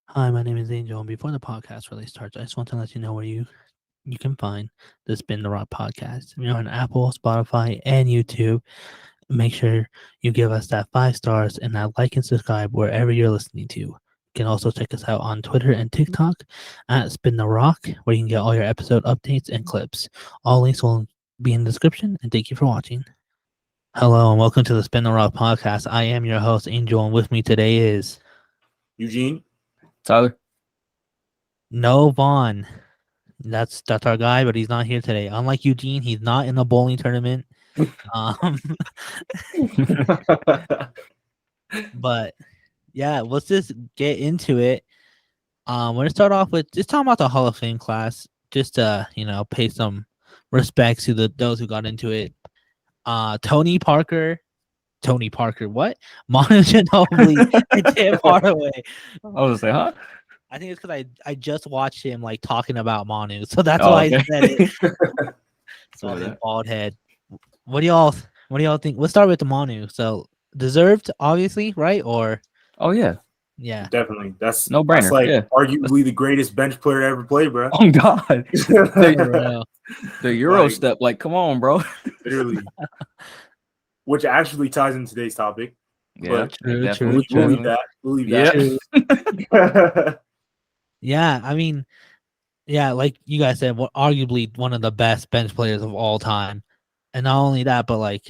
Hi, my name is Angel, and before the podcast really starts, I just want to let you know where you can find the Spin the Rock podcast. If you're on Apple, Spotify, and YouTube, make sure you give us that 5 stars and that like and subscribe wherever you're listening to. You can also check us out on Twitter and TikTok at Spin the Rock, where you can get all your episode updates and clips. All links will be in the description, and thank you for watching. Hello, and welcome to the Spin the Rock podcast. I am your host, Angel, and with me today is Eugene. Tyler. No Vaughn. That's our guy, but he's not here today. Unlike Eugene, he's not in the bowling tournament. Um, but yeah, let's just get into it. We're gonna start off with just talking about the Hall of Fame class, just to pay some respects to those who got into it. Tony Parker, what? Manu Ginobili and Tim Hardaway. I was gonna say, huh? I think it's because I just watched him like talking about Manu, so that's Oh, why okay. I said it. So Sorry his that. bald head. What do y'all think? Let's start with the Manu. So deserved, obviously, right? Or Oh yeah, yeah, Definitely. That's no brainer. like Yeah. arguably the greatest bench player to ever play, bro. Oh God, for real. the Euro Like- step. Like, come on, bro. Literally. Which actually ties into today's topic. Yeah, True, definitely. We'll leave definitely. that. We'll leave Yeah. that. Yeah, I mean, yeah, like you guys said, arguably one of the best bench players of all time, and not only that, but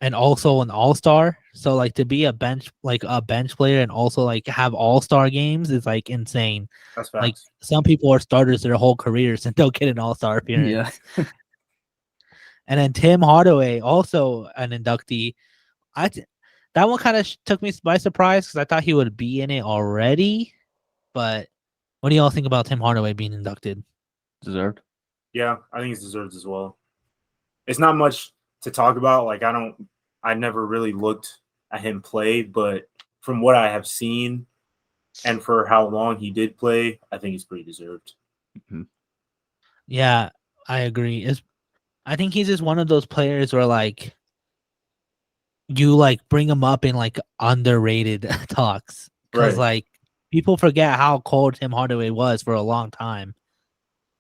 and also an all-star. So like to be a bench player and also like have all-star games is like insane. That's Like facts. some people are starters their whole careers and don't get an all-star appearance. Yeah. And then Tim Hardaway, also an inductee. That one kind of took me by surprise because I thought he would be in it already. But what do y'all think about Tim Hardaway being inducted? Deserved. Yeah, I think it's deserved as well. It's not much to talk about. Like I never really looked at him play, but from what I have seen and for how long he did play, I think he's pretty deserved. Yeah, I agree. I think he's just one of those players where like you like bring him up in like underrated talks because Right. like people forget how cold Tim Hardaway was for a long time.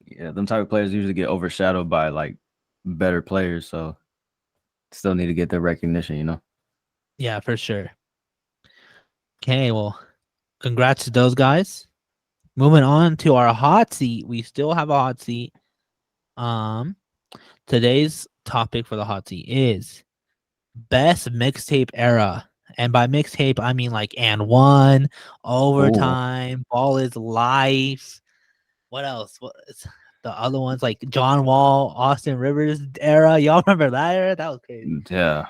Yeah, them type of players usually get overshadowed by like better players, so still need to get their recognition. You know. Yeah, for sure. Okay, well, congrats to those guys. Moving on to our hot seat. We still have a hot seat. Today's topic for the hot seat is best mixtape era. And by mixtape, I mean like and one, overtime, ball is life. What else? What's the other ones like John Wall, Austin Rivers era? Y'all remember that era? That was crazy. Yeah.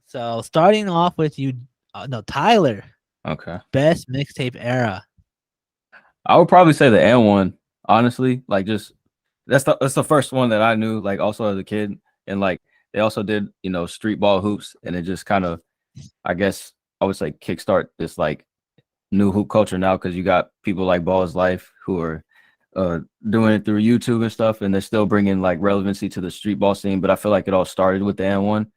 So starting off with you, Tyler, Okay. best mixtape era. I would probably say the N one. Honestly, like just that's the first one that I knew. Like also as a kid, and like they also did street ball hoops, and it just kind of, I guess I would say, kickstart this like new hoop culture now because you got people like Ball is Life who are doing it through YouTube and stuff, and they're still bringing like relevancy to the street ball scene. But I feel like it all started with the N one,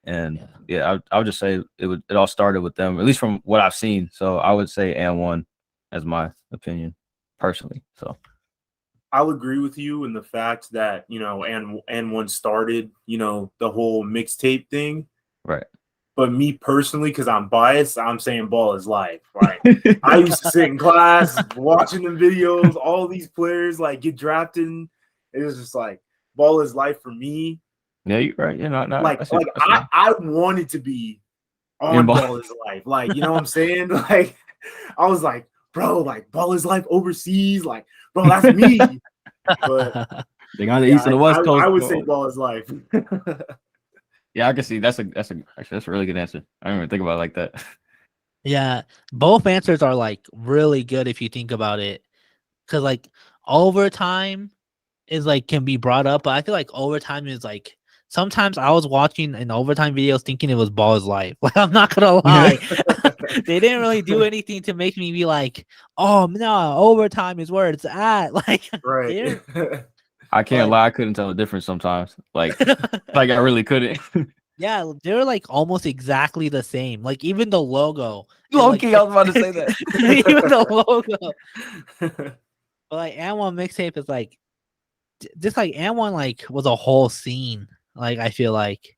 and yeah, I would just say it all started with them, at least from what I've seen. So I would say N one as my opinion personally. So I'll agree with you in the fact that, and one started, the whole mixtape thing. right. But me personally, because I'm biased, I'm saying Ball is life. Right. I used to sit in class watching the videos, all these players like get drafted. It was just like Ball is life for me. Yeah, you're right. You're not I wanted to be on Ball is life. Like, you know what I'm saying? Like, I was like, bro, like Ball is life overseas. Like, bro, that's me. But they got the East and the West Coast. I would say Ball is life. Yeah, I can see that's a really good answer. I didn't even think about it like that. Yeah, both answers are like really good if you think about it, because like overtime is like can be brought up, but I feel like overtime is like sometimes I was watching an overtime videos thinking it was Ball's life. Like I'm not gonna lie, they didn't really do anything to make me be like, oh no, overtime is where it's at. Like right. I can't lie, I couldn't tell the difference sometimes. Like I really couldn't. Yeah, they're like almost exactly the same. Like even the logo. and, Low like, key, I was about to say that. even the logo. But like And1 mixtape is like just like And1 like was a whole scene. Like I feel like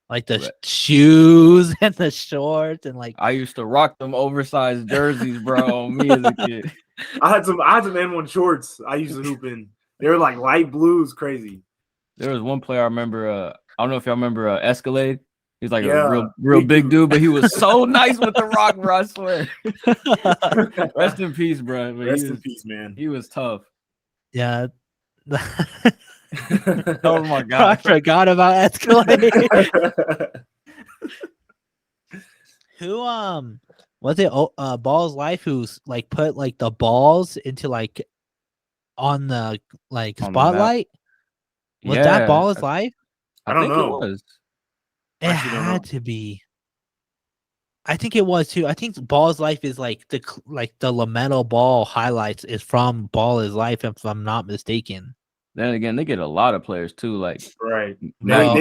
the Right. shoes and the shorts and like I used to rock them oversized jerseys, bro. Me as a kid. I had some N1 shorts I used to hoop in. They were like light blues, crazy. There was one player I remember. I don't know if y'all remember Escalade. He's like Yeah, a real big big dude. dude, but he was so nice with the rock, bro. I swear. Rest in peace, bro. But Rest in peace, man. he was tough. yeah. Oh my I god. forgot about Escalade. Who was it Ball's Life who's like put like the balls into like on the like On the map. spotlight? Was Yeah, that Ball's Life? I don't think know. it was. It actually don't know. had to be. I think it was too. I think Ball's Life is like the LaMelo Ball highlights is from Ball's Life, if I'm not mistaken. Then again, they get a lot of players too. Like Right. Bro,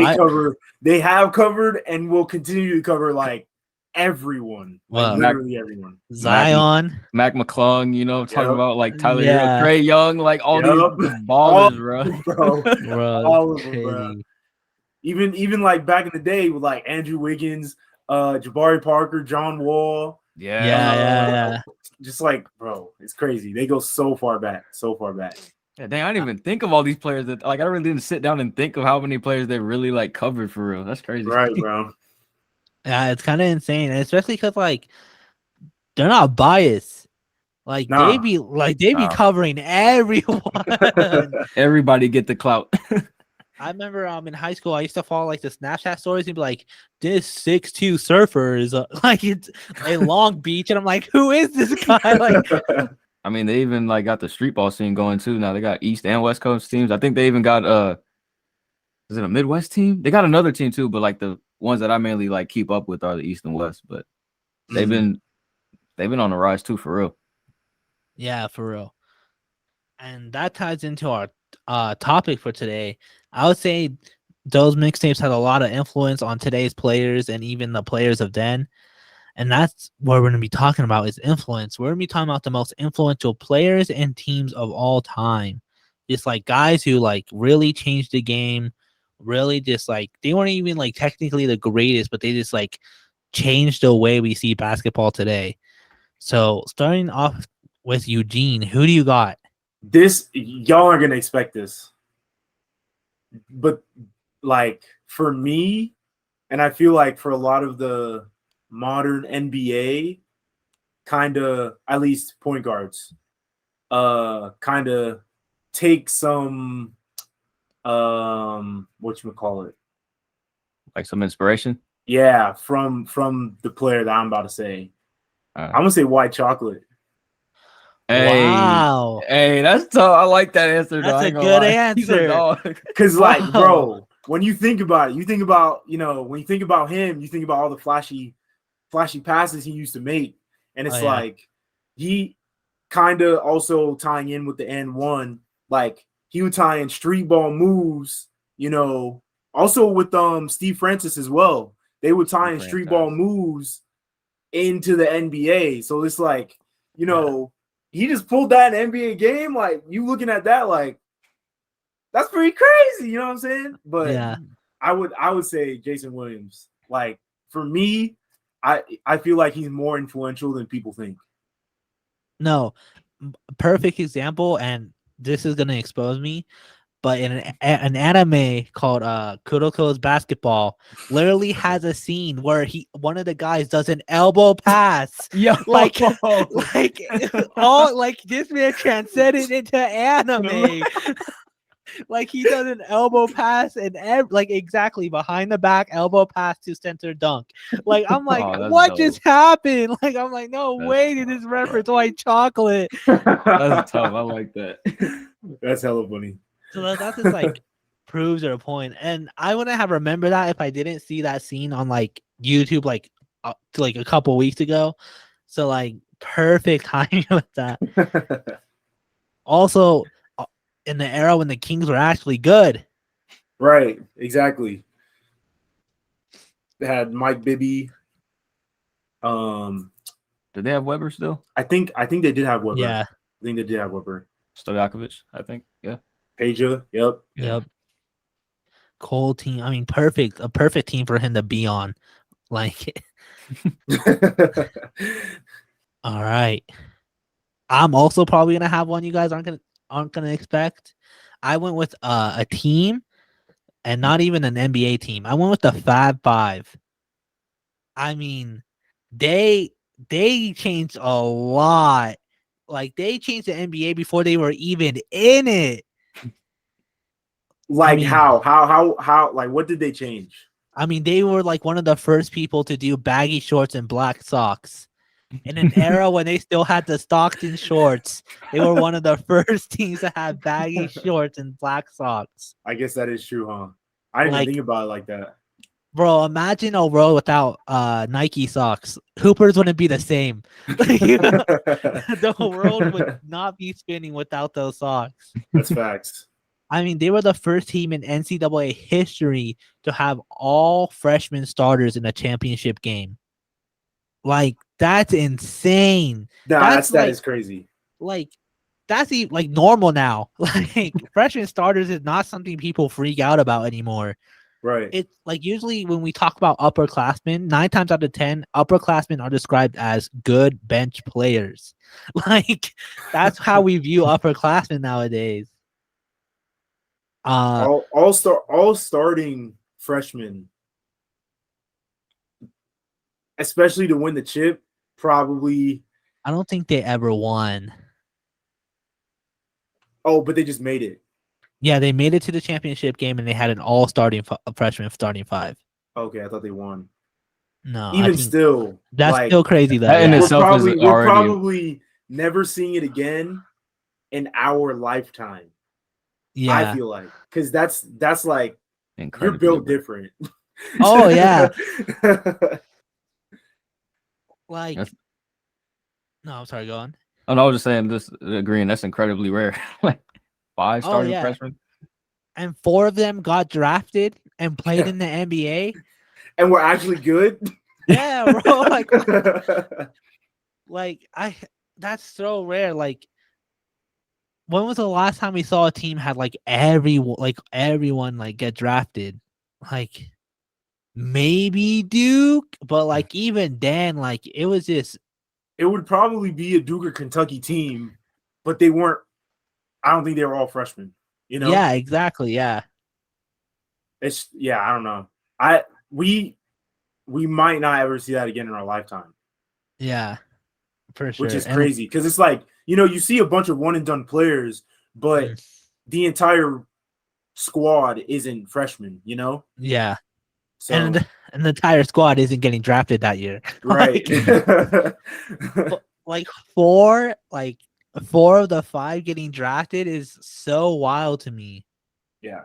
They have covered and will continue to cover like everyone. Like Wow. literally everyone. Zion. Mac McClung, you know, talking Yep. about like Tyler Yeah. Hero, Trey Young, like all Yep. these ballers, bro. Bro. Bro, All of them, crazy. bro. Even like back in the day with like Andrew Wiggins, Jabari Parker, John Wall. Yeah. Just like, bro, it's crazy. They go so far back. Yeah, dang, I didn't even think of all these players that like I really didn't sit down and think of how many players they really like covered for real. That's crazy. Right, bro. Yeah, it's kind of insane, and especially because like they're not biased. Like Nah. they be Nah. covering everyone. Everybody get the clout. I remember in high school I used to follow like the Snapchat stories and be like, this 6'2" surfer is like it's in Long Beach, and I'm like, who is this guy? Like, I mean, they even like got the street ball scene going too. Now they got East and West Coast teams. I think they even got is it a Midwest team? They got another team too, but like the ones that I mainly like keep up with are the East and West. But they've been on the rise too, for real. yeah, for real. And that ties into our topic for today. I would say those mixtapes had a lot of influence on today's players and even the players of then. And that's what we're going to be talking about is influence. We're going to be talking about the most influential players and teams of all time. Just like guys who like really changed the game, really just like they weren't even like technically the greatest, but they just like changed the way we see basketball today. So starting off with Eugene, who do you got? Y'all aren't gonna expect this. But like for me, and I feel like for a lot of the modern NBA kind of, at least point guards, kind of take some whatchamacallit, Like some inspiration. yeah, from the player that I'm about to say. I'm gonna say White Chocolate. Hey, Wow. Hey, that's tough. I like that answer. That's though. I a ain't gonna good lie. answer. He's a dog. Because Wow. like, bro, when you think about it, you think about, when you think about him, you think about all the flashy passes he used to make. And it's like he kind of also tying in with the N1, like he would tie in street ball moves, also with Steve Francis as well. They would tie in street ball moves into the NBA. So it's like, he just pulled that in NBA game. Like you looking at that, like that's pretty crazy. You know what I'm saying? But Yeah. I would say Jason Williams. Like for me, I feel like he's more influential than people think. No, perfect example, and this is gonna expose me. But in an anime called Kuroko's Basketball, literally has a scene where one of the guys does an elbow pass. Yo, like all like this man transcended into anime. Like he does an elbow pass and like exactly behind the back elbow pass to center dunk. Like I'm like, what dope. just happened? Like I'm like, no That's way did this reference White Chocolate. That's tough. I like that. That's hella funny. So that just like proves their point. And I wouldn't have remembered that if I didn't see that scene on like YouTube like a couple weeks ago. So like perfect timing with that. Also, in the era when the Kings were actually good. Right, exactly. had Mike Bibby. Did they have Weber still? I think they did have Weber. Yeah. I think they did have Weber. Stojakovic, I think. Yeah. Peja, yep. Yep. Cold team. I mean, perfect. A perfect team for him to be on. Like, all right. I'm also probably gonna have one you guys aren't gonna expect. I went with a team, and not even an NBA team. I went with the Fab Five. I mean, they changed a lot. Like, they changed the NBA before they were even in it. Like, I mean- how like what did they change? I mean, they were like one of the first people to do baggy shorts and black socks. In an era when they still had the Stockton shorts, they were one of the first teams to have baggy shorts and black socks. I guess that is true, huh? I didn't Like- even think about it like that. Bro, imagine a world without Nike socks. Hoopers wouldn't be the same. The world would not be spinning without those socks. That's facts. I mean, they were the first team in NCAA history to have all freshman starters in a championship game. Like, that's insane. Nah, That's that like- is crazy. Like, that's like normal now. Like, freshman starters is not something people freak out about anymore. Right. It's like usually when we talk about upperclassmen, 9 times out of 10, upperclassmen are described as good bench players. Like, that's how we view upperclassmen nowadays. all starting freshmen, especially to win the chip, probably. I don't think they ever won. Oh, but they just made it. Yeah, they made it to the championship game and they had an all starting freshman starting 5. Okay, I thought they won. No, I Even think still, that's like, still crazy though. that in Yeah. itself is we're already- probably never seeing it again in our lifetime. I Yeah. feel like, because that's like you're Incredibly built rare. different. Oh, yeah. Like, That's- no, I'm sorry, go on. Oh, no, I was just saying this agreeing. That's incredibly rare. Like 5 Oh, starting yeah. freshmen. And 4 of them got drafted and played Yeah. in the NBA. And we're actually good. Yeah, bro. Like that's so rare. Like, when was the last time we saw a team had like everyone like get drafted? Like, maybe Duke, but like even then, like it was just It would probably be a Duke or Kentucky team, but they weren't. I don't think they were all freshmen. You know? yeah, exactly, yeah. I don't know. We might not ever see that again in our lifetime, Yeah, for sure. which is And- crazy because it's like, you see a bunch of one and done players, but Mm. the entire squad isn't freshmen. Yeah, So and the entire squad isn't getting drafted that year. right. Like four of the 5 getting drafted is so wild to me. Yeah.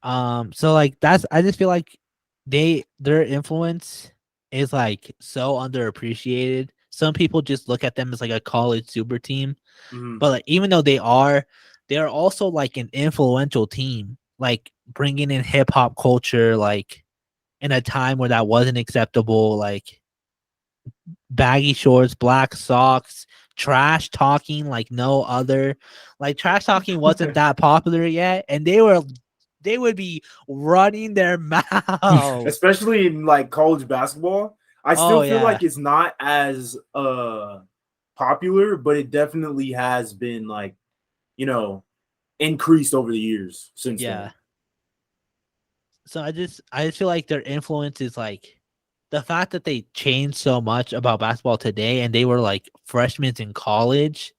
So like I just feel like their influence is like so underappreciated. Some people just look at them as like a college super team, Mhm. but like even though they're also like an influential team, like bringing in hip hop culture, like in a time where that wasn't acceptable, like baggy shorts, black socks, trash talking like no other. Like, trash talking wasn't that popular yet, and they would be running their mouth. Especially in like college basketball. I still Oh, feel yeah. like it's not as popular, but it definitely has been like, increased over the years since Yeah. then. So I just feel like their influence is like the fact that they changed so much about basketball today, and they were like freshmen in college,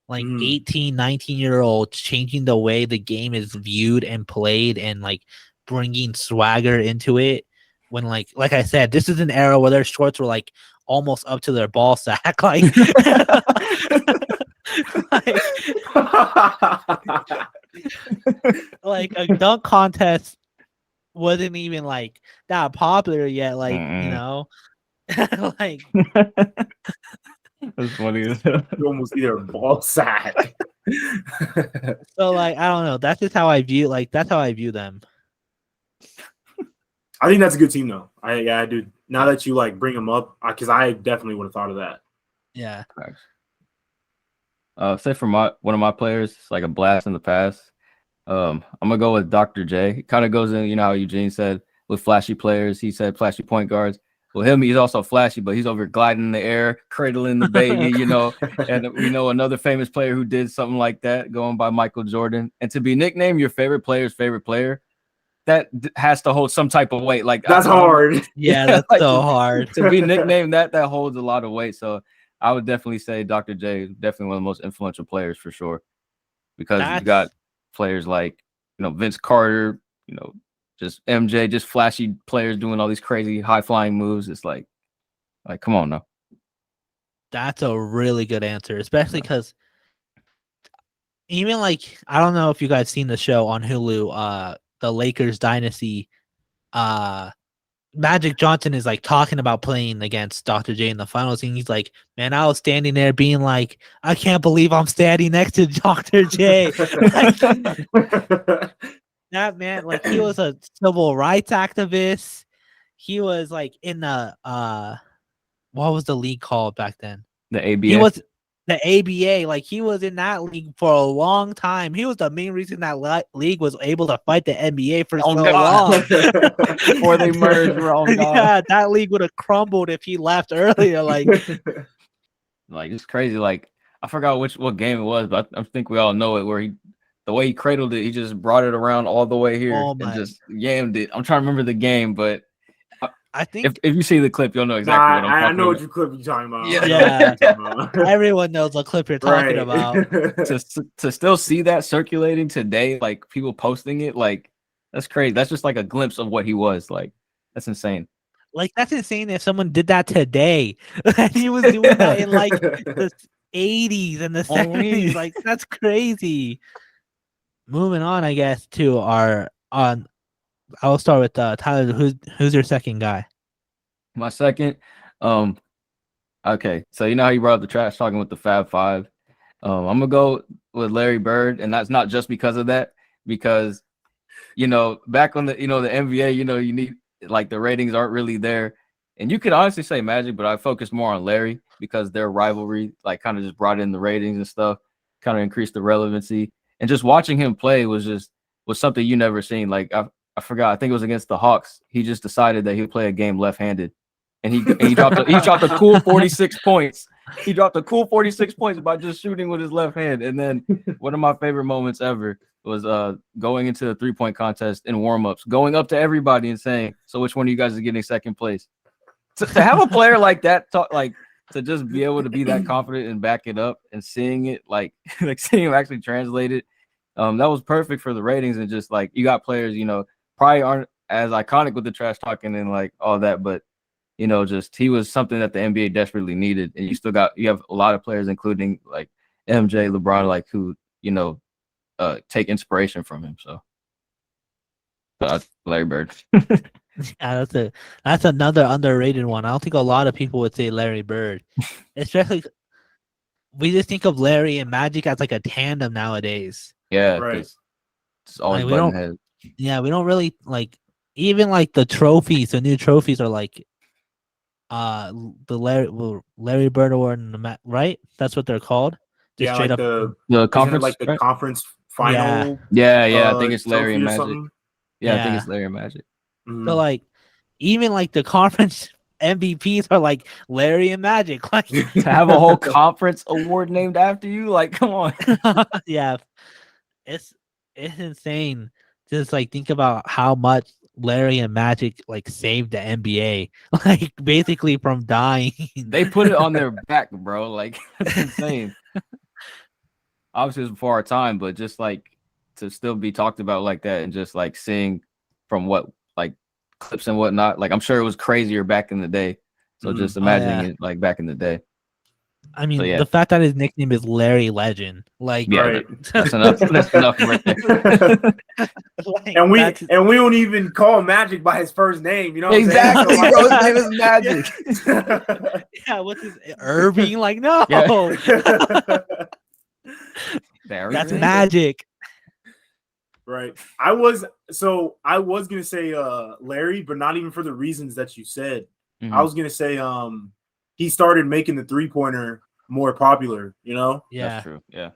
like Mm. 18, 19-year-olds changing the way the game is viewed and played, and like bringing swagger into it. When like I said, this is an era where their shorts were like almost up to their ball sack. Like, like a dunk contest wasn't even like that popular yet. Like, like That's funny. You almost see their ball sack. so like I don't know. That's just how I view them. I think that's a good team though. I do. Now that you like bring them up, because I definitely would have thought of that. Yeah. Say for one of my players, it's like a blast in the past. I'm gonna go with Dr. J. It kind of goes in, you know how Eugene said with flashy players, he said flashy point guards. Well, he's also flashy, but he's over gliding in the air, cradling the baby, you know. And we know another famous player who did something like that, going by Michael Jordan. And to be nicknamed your favorite player's favorite player, that has to hold some type of weight. Like that's hard. Yeah, that's like, so hard to be nicknamed that holds a lot of weight. So I would definitely say Dr. J is definitely one of the most influential players for sure, because you got players like, you know, Vince Carter, you know, just MJ, just flashy players doing all these crazy high flying moves. It's like come on now. That's a really good answer, especially because even like, I don't know if you guys seen the show on Hulu, the Lakers Dynasty. Magic Johnson is like talking about playing against Dr. J in the finals, and he's like, "Man, I was standing there being like, I can't believe I'm standing next to Dr. J." That man, like, he was a civil rights activist. He was like in the what was the league called back then? The ABA. He was the ABA. Like, he was in that league for a long time. He was the main reason that league was able to fight the NBA for so long. Before they merged. Yeah, that league would have crumbled if he left earlier. Like it's crazy. Like, I forgot what game it was, but I think we all know it, where the way he cradled it, he just brought it around all the way here and just yammed it. I'm trying to remember the game, but I think if you see the clip, you'll know exactly what I'm talking about. I know what clip you're talking about. Yeah. Everyone knows what clip you're talking about. To still see that circulating today, like people posting it, like that's crazy. That's just like a glimpse of what he was. Like, that's insane. Like, that's insane if someone did that today. And he was doing that in like the 80s and the 70s. Like, that's crazy. Moving on, I guess, to our I'll start with Tyler. Who's your second guy? My second, okay. So you know how you brought up the trash talking with the Fab Five. I'm gonna go with Larry Bird, and that's not just because of that, because you know, back on the the NBA, you know, you need, like, the ratings aren't really there, and you could honestly say Magic, but I focus more on Larry because their rivalry, like, kind of just brought in the ratings and stuff, kind of increased the relevancy, and just watching him play was something you never seen. Like, I forgot, I think it was against the Hawks. He just decided that he would play a game left-handed, and he dropped a cool 46 points. He dropped a cool 46 points by just shooting with his left hand. And then one of my favorite moments ever was going into the 3-point contest in warm-ups, going up to everybody and saying, "So which one of you guys is getting second place?" To have a player like that to just be able to be that confident and back it up, and seeing it like seeing him actually translate it, that was perfect for the ratings. And just like, you got players, you know, probably aren't as iconic with the trash talking and like all that, but you know, just he was something that the NBA desperately needed. And you have a lot of players, including like MJ, LeBron, like, who, you know, take inspiration from him. So Larry Bird. Yeah, that's another underrated one. I don't think a lot of people would say Larry Bird, especially we just think of Larry and Magic as like a tandem nowadays. Yeah, right. It's always Like, button head. Yeah, we don't really like, even like the trophies. The new trophies are like the Larry Bird Award and the right. That's what they're called. Just straight like up the conference, like the right? conference final. Yeah. I think it's Larry and Magic. Yeah, I think it's Larry and Magic. So like, even like the conference MVPs are like Larry and Magic. Like, to have a whole conference award named after you, like, come on. Yeah, it's insane. Just like, think about how much Larry and Magic like saved the NBA, like, basically from dying. They put it on their back, bro. Like, that's insane. Obviously, it's before our time, but just like to still be talked about like that, and just like seeing from what, like, clips and whatnot. Like, I'm sure it was crazier back in the day. So just imagining it like back in the day. I mean, the fact that his nickname is Larry Legend, like, right. That's enough. That's enough right there. Like, and we don't even call Magic by his first name, you know? Exactly, what bro. His name is Magic. Yeah, what's his Irving? Like, no, Yeah. that's Magic. Right. I was gonna say Larry, but not even for the reasons that you said. I was gonna say he started making the 3-pointer more popular, you know? Yeah. That's true. Yeah.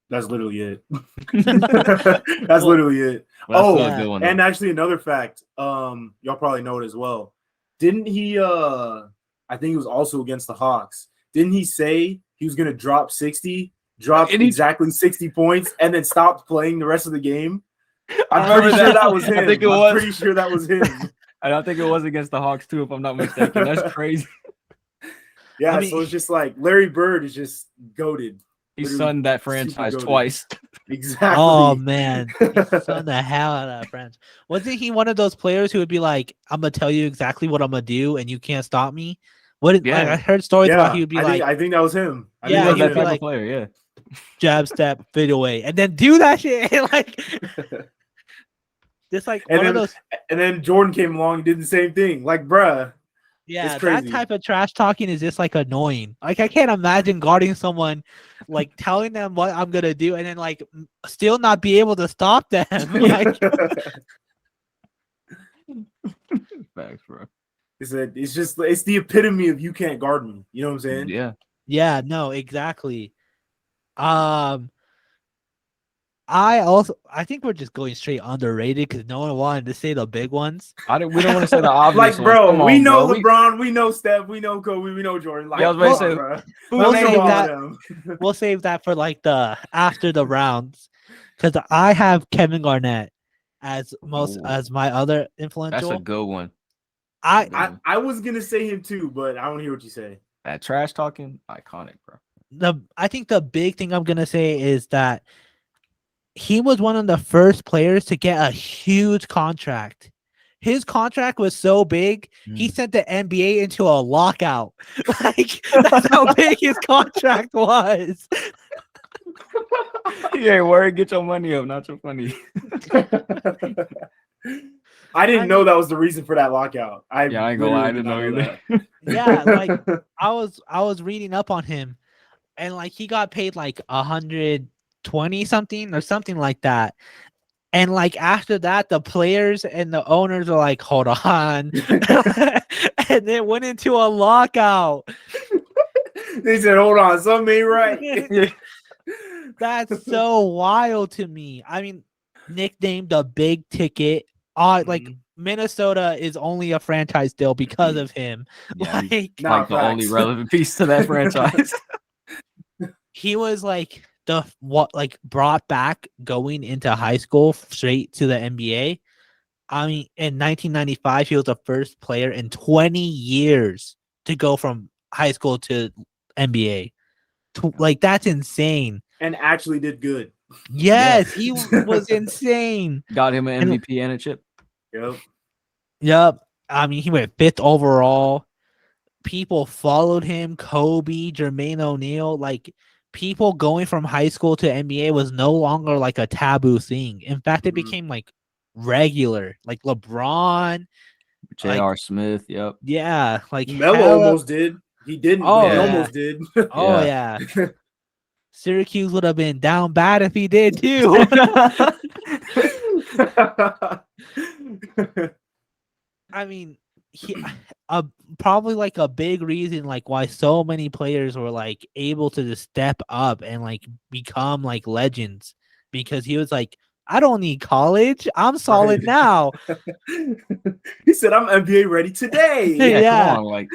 That's literally it. That's literally it. Well, that's Oh, still a good one, and though. actually another fact, y'all probably know it as well. Didn't he I think it was also against the Hawks. Didn't he say he was gonna drop exactly 60 points and then stopped playing the rest of the game? I'm pretty sure that was him. I think it I'm was. pretty sure that was him. And I think it was against the Hawks too, if I'm not mistaken. That's crazy. Yeah, I mean, so it's just like Larry Bird is just goated. He Literally sunned that super franchise goated. twice. Exactly. Oh man, son the hell out of that French. Wasn't he one of those players who would be like, "I'm gonna tell you exactly what I'm gonna do, and you can't stop me"? Like I heard stories about he would be I think that was him. I He think Yeah, was that that was type him. like- of player, yeah. jab, step, fade away, and then do that shit. Like, just like And one then- of those. And then Jordan came along and did the same thing. Like, bruh. Yeah, that crazy. type of trash talking is just like annoying. Like I can't imagine guarding someone, like telling them what I'm gonna do, and then like still not be able to stop them. Like, Facts, bro. it's the epitome of you can't guard me. You know what I'm saying? Yeah. yeah, no, exactly. I think we're just going straight underrated because no one wanted to say the big ones. We don't want to say the obvious Like, bro, ones. Come we on, know bro. LeBron, we know Steph, we know Kobe, we know Jordan. Like, Yeah, I was about to come say, on, We'll bro. save Name all that. of them. We'll save that for like the after the rounds, because I have Kevin Garnett as Ooh. as my other That's influential. a good one. I was gonna say him too, but I don't hear what you say. That trash talking, iconic, bro. I think the big thing I'm gonna say is that he was one of the first players to get a huge contract. His contract was so big, he sent the NBA into a lockout. Like that's how big his contract was. Yeah, worry, get your money up, not your money. I didn't know that was the reason for that lockout. I ain't gonna lie, I literally didn't did know not either. Yeah, like I was reading up on him, and like he got paid like 120 something or something like that. And like after that, the players and the owners are like, hold on. And it went into a lockout. They said, hold on, something ain't right. That's so wild to me. I mean, nicknamed a big ticket. Like Mhm. Minnesota is only a franchise still because of him. Yeah, Like Nah, like the only facts. relevant piece to that franchise. he was like brought back going into high school straight to the NBA. I mean, in 1995, he was the first player in 20 years to go from high school to NBA. Like that's insane. And actually did good. Yes, he was insane. Got him an MVP and a chip. Yep. Yep. I mean, he went 5th overall. People followed him. Kobe, Jermaine O'Neal, like people going from high school to NBA was no longer like a taboo thing. In fact, it Mhm. became like regular. Like LeBron, J.R. Smith, yep. yeah, like Melo hella- almost did. He didn't, Oh, but he yeah. almost did. Oh Yeah. yeah. Syracuse would have been down bad if he did too. I mean, probably like a big reason like why so many players were like able to just step up and like become like legends, because he was like, I don't need college. I'm solid Right. now. He said, I'm NBA ready today. Yeah. Yeah, come on, like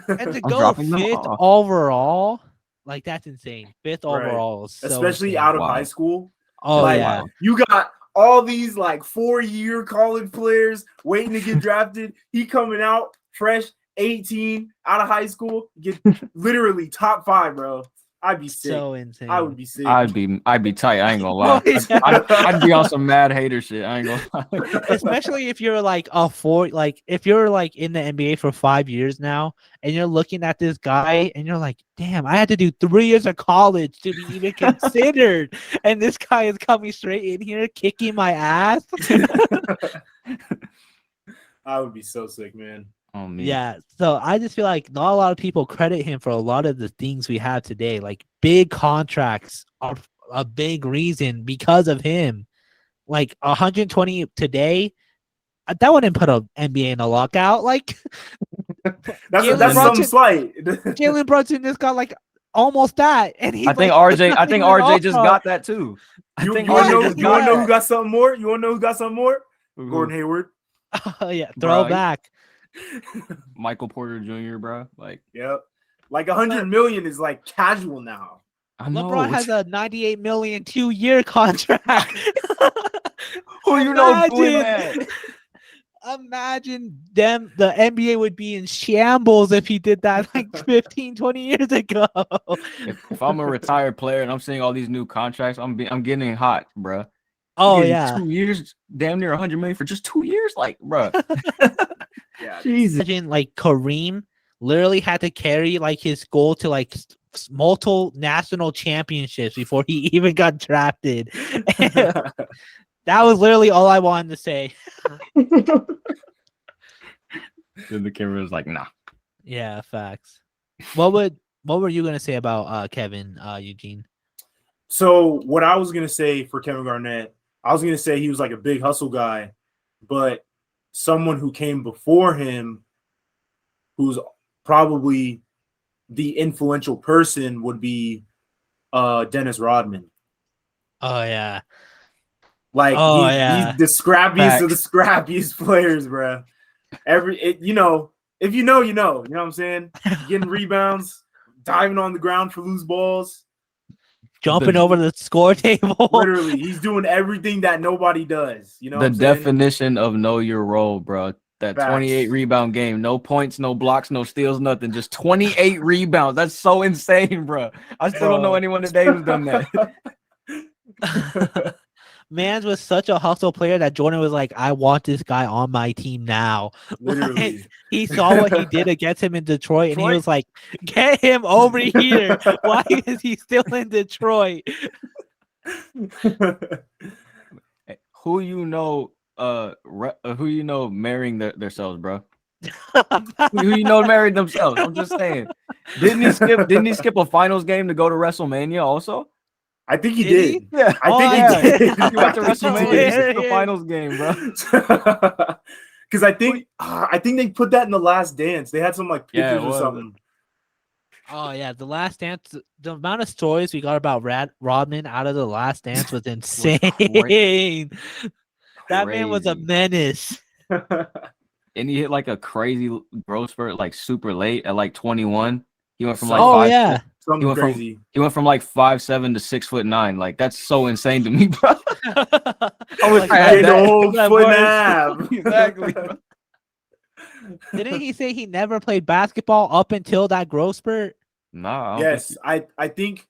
And to I'm go dropping them 5th off. overall, like that's insane. 5th Right. overall is so Especially insane. out of Wow. high school. Oh like, yeah. You got all these like 4-year college players waiting to get drafted. He coming out fresh, 18, out of high school, get literally top 5, bro. I'd be sick. So insane. I would be sick. I'd be tight. I ain't gonna lie. Yeah. I'd be on some mad hater shit. I ain't gonna lie. Especially if you're like if you're like in the NBA for 5 years now and you're looking at this guy and you're like, damn, I had to do 3 years of college to be even considered, and this guy is coming straight in here kicking my ass. I would be so sick, man. Oh man. Yeah, so I just feel like not a lot of people credit him for a lot of the things we have today. Like big contracts are a big reason because of him. Like 120 today, that wouldn't put a NBA in a lockout. Like Jalen that's Brunson- some slight. Jalen Brunson just got like almost that, and he. I think like, RJ just got that too. I You think want RJ to just know got who got something more? You want to know who got something more? that. Gordon Hayward. Oh yeah, Bro, throwback. Michael Porter Jr., bro. Like, Yep. Like 100 million is like casual now. I know. LeBron has a 98 million 2-year contract. Who you know doing Imagine- that? Imagine them, the NBA would be in shambles if he did that like 15, 20 years ago. If I'm a retired player and I'm seeing all these new contracts, I'm getting hot, bro. Oh Getting yeah. 2 years, damn near 100 million for just 2 years, like, bro. Yeah. Jesus. Imagine like Kareem literally had to carry like his goal to like multiple national championships before he even got drafted. That was literally all I wanted to say. Then the camera was like, nah. Yeah, facts. What were you gonna say about Kevin, Eugene? So what I was gonna say for Kevin Garnett, I was gonna say he was like a big hustle guy, but someone who came before him, who's probably the influential person, would be Dennis Rodman. Oh yeah. Like Oh, yeah. he's the scrappiest of the Facts. scrappiest players, bro. If you know, you know what I'm saying? Getting rebounds, diving on the ground for loose balls. Jumping over the score table. Literally, he's doing everything that nobody does. You know The what I'm saying? definition of know your role, bro. That Facts. 28 rebound game, no points, no blocks, no steals, nothing. Just 28 rebounds. That's so insane, bro. I still don't know anyone today who's done that. Mans was such a hustle player that Jordan was like, I want this guy on my team now. Literally. He saw what he did against him in Detroit, and he Detroit? was like, get him over here. Why is he still in Detroit? Who you know marrying themselves, bro? Who you know married themselves? I'm just saying. Didn't he skip a finals game to go to WrestleMania also? I think he Did he? did. Yeah. I think he did. He went to I think he WrestleMania, did. he skipped the finals game, bro. Because I think they put that in the Last Dance. They had some like Yeah, it pictures or was. something. Oh yeah, the Last Dance. The amount of stories we got about Rodman out of the Last Dance was insane. That man was a Crazy. menace. And he hit like a crazy growth spurt, like super late at like 21. He went from Oh, like Oh five, yeah. Something went from- crazy. he went from like 5'7" to 6'9". Like that's so insane to me, bro. I wish I I had had that. a whole that foot and a works. half. Exactly, bro. Didn't he say he never played basketball up until that growth spurt? Nah, I don't Yes, I think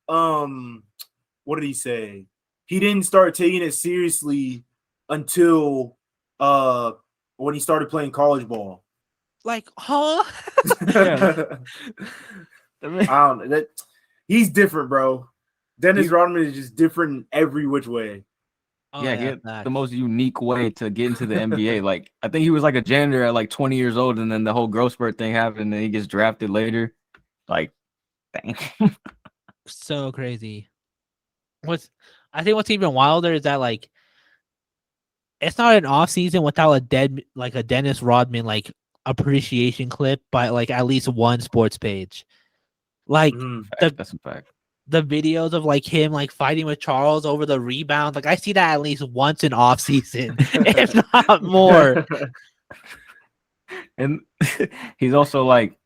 what did he say? He didn't start taking it seriously until when he started playing college ball. Like, huh? Yeah. I don't know. He's different, bro. Dennis He's- Rodman is just different in every which way. Oh, yeah, he had facts. the most unique way to get into the NBA. Like, I think he was like a janitor at like 20 years old, and then the whole growth spurt thing happened, and then he gets drafted later. Like, dang. So crazy. I think what's even wilder is that like it's not an off season without a Dennis Rodman like appreciation clip by like at least one sports page. Like Mhm. That's a fact. the videos of like him like fighting with Charles over the rebound. Like I see that at least once in off season, if not more. And he's also like,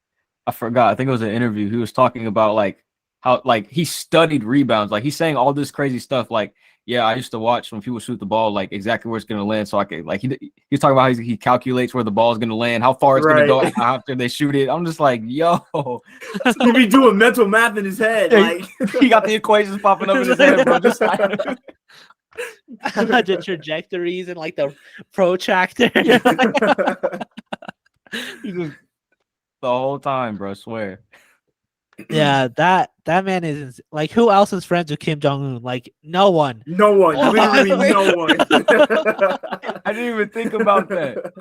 I forgot, I think it was an interview. He was talking about like how like he studied rebounds. Like he's saying all this crazy stuff. Like, yeah, I used to watch when people shoot the ball, like exactly where it's gonna land. So I could like he's talking about how he calculates where the ball is gonna land, how far it's gonna go Right. after they shoot it. I'm just like, yo, He be doing mental math in his head. Yeah, Like he got the equations popping up in his head, bro. Just like, The trajectories and like the protractor. he just the whole time, bro. I swear. Yeah, that man is like, who else is friends with Kim Jong Un? Like, no one. No one, Oh, literally no one. I didn't even think about that.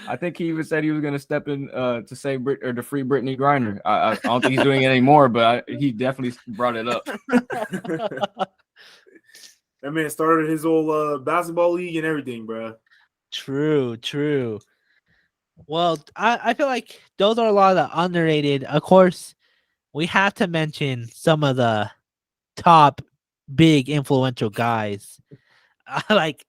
I think he even said he was gonna step in to save or to free Brittany Griner. I don't think he's doing it anymore, but he definitely brought it up. That man started his old basketball league and everything, bro. True. Well, I feel like those are a lot of the underrated. Of course, we have to mention some of the top big influential guys. Like,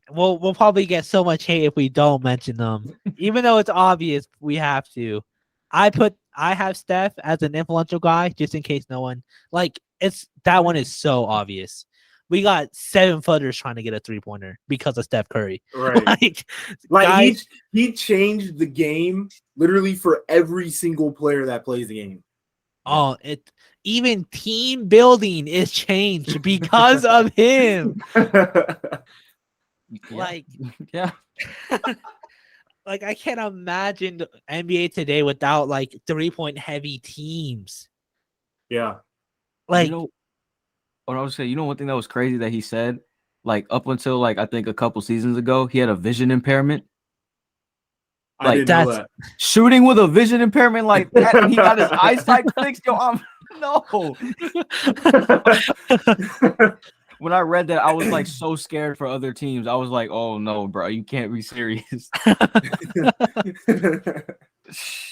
we'll probably get so much hate if we don't mention them, even though it's obvious we have to. I have Steph as an influential guy just in case no one that one is so obvious. We got 7-footers trying to get a 3-pointer because of Steph Curry. Right. Like guys, he changed the game literally for every single player that plays the game. oh, even team building is changed because of him. Like, yeah. like I can't imagine the NBA today without like 3-point heavy teams. Yeah. Like, you know what I was saying, one thing that was crazy that he said, like up until like I think a couple seasons ago, he had a vision impairment. I didn't know that. Shooting with a vision impairment like that, and he got his eyesight fixed. Yo, no. When I read that, I was like so scared for other teams. I was like, oh no, bro, you can't be serious.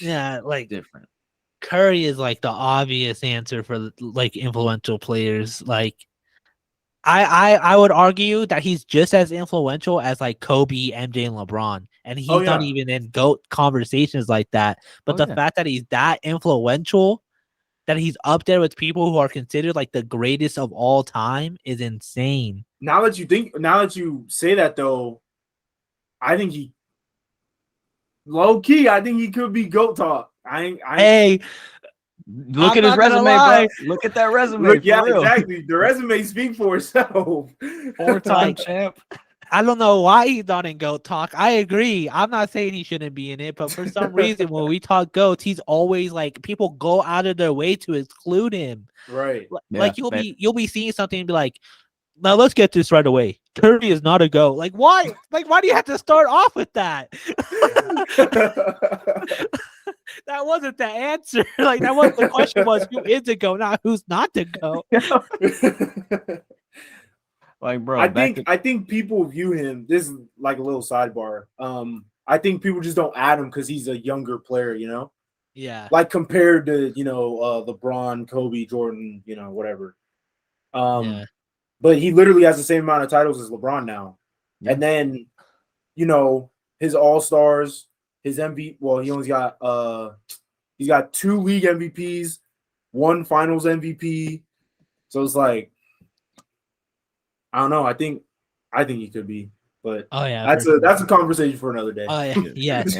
yeah, like different. Curry is like the obvious answer for like influential players. Like, I would argue that he's just as influential as like Kobe, MJ, and LeBron, and he's not even in GOAT conversations like that. But the fact that he's that influential, that he's up there with people who are considered like the greatest of all time, is insane. Now that you say that though, I think he low key. I think he could be GOAT talk. Hey. Look at his resume, bro. Look at that resume. Yeah, exactly. The resume speaks for itself. 4-time champ. I don't know why he's not in GOAT talk. I agree. I'm not saying he shouldn't be in it, but for some reason, when we talk GOATs, he's always like, people go out of their way to exclude him. Right. Like you'll be seeing something and be like, now let's get this right away. Curry is not a GOAT. Like, why? Like, why do you have to start off with that? That wasn't the answer. Like, that was the question was, who is a GOAT, not who's not the GOAT. Like, bro, I think people view him. This is like a little sidebar. I think people just don't add him because he's a younger player, Yeah. Like compared to LeBron, Kobe, Jordan, whatever. Yeah. But he literally has the same amount of titles as LeBron now. Yeah. And then, his All-Stars, his MVP. Well, he only got he's got 2 league MVPs, 1 finals MVP. So it's like, I don't know. I think he could be, but that's a conversation for another day. Oh yeah, yes.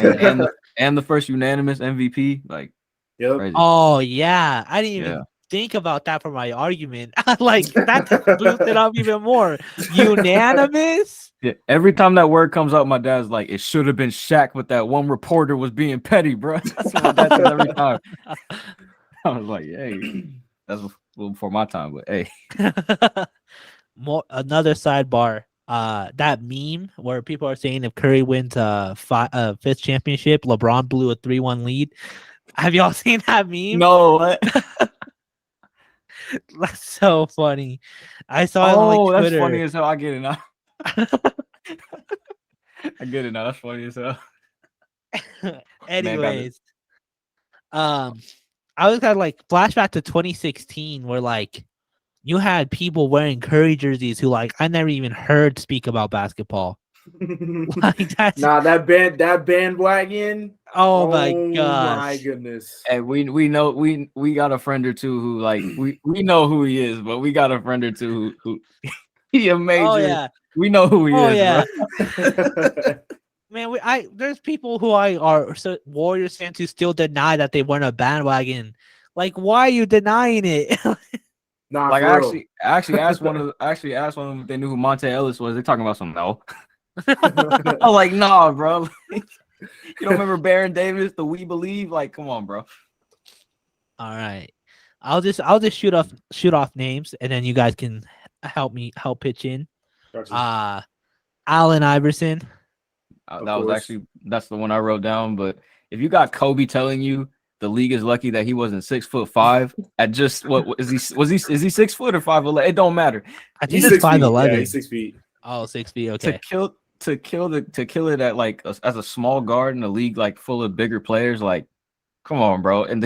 and the first unanimous MVP, like, yep. Crazy. Oh yeah, I didn't even think about that for my argument. Like, that boosted it up even more. Unanimous. Yeah, every time that word comes out, my dad's like, it should have been Shaq, but that one reporter was being petty, bro. That's what my dad says every time. I was like, hey, that's a little before my time, but hey. Another sidebar. That meme where people are saying if Curry wins a 5th championship, LeBron blew a 3-1 lead. Have y'all seen that meme? No. That's so funny. I saw it on like Twitter. That's funny as hell. I get it now. I get it now. That's funny as hell. Anyways, I was kind of like flashback to 2016 where like you had people wearing Curry jerseys who like I never even heard speak about basketball. Like that bandwagon. Oh my gosh. My goodness. And we know we got a friend or two who like we know who he is, but we got a friend or two who he a major. Oh yeah. We know who he is. Yeah. Man, there's people who are Warriors fans who still deny that they weren't a bandwagon. Like, why are you denying it? Like I actually asked one of them if they knew who Monte Ellis was. They talking about some no. I'm like, nah, bro. You don't remember Baron Davis, the We Believe? Like, come on, bro. All right. I'll just shoot off names, and then you guys can help pitch in. Gotcha. Allen Iverson. Of That was course. actually that's the one I wrote down. But if you got Kobe telling you the league is lucky that he wasn't 6'5" at just what is he 6 foot or 5'11"? It don't matter. I think He's it's 6 feet. 5'11". Yeah, he's 6 feet. Oh, 6 feet. Okay. To kill it at like as a small guard in a league like full of bigger players, like come on, bro. And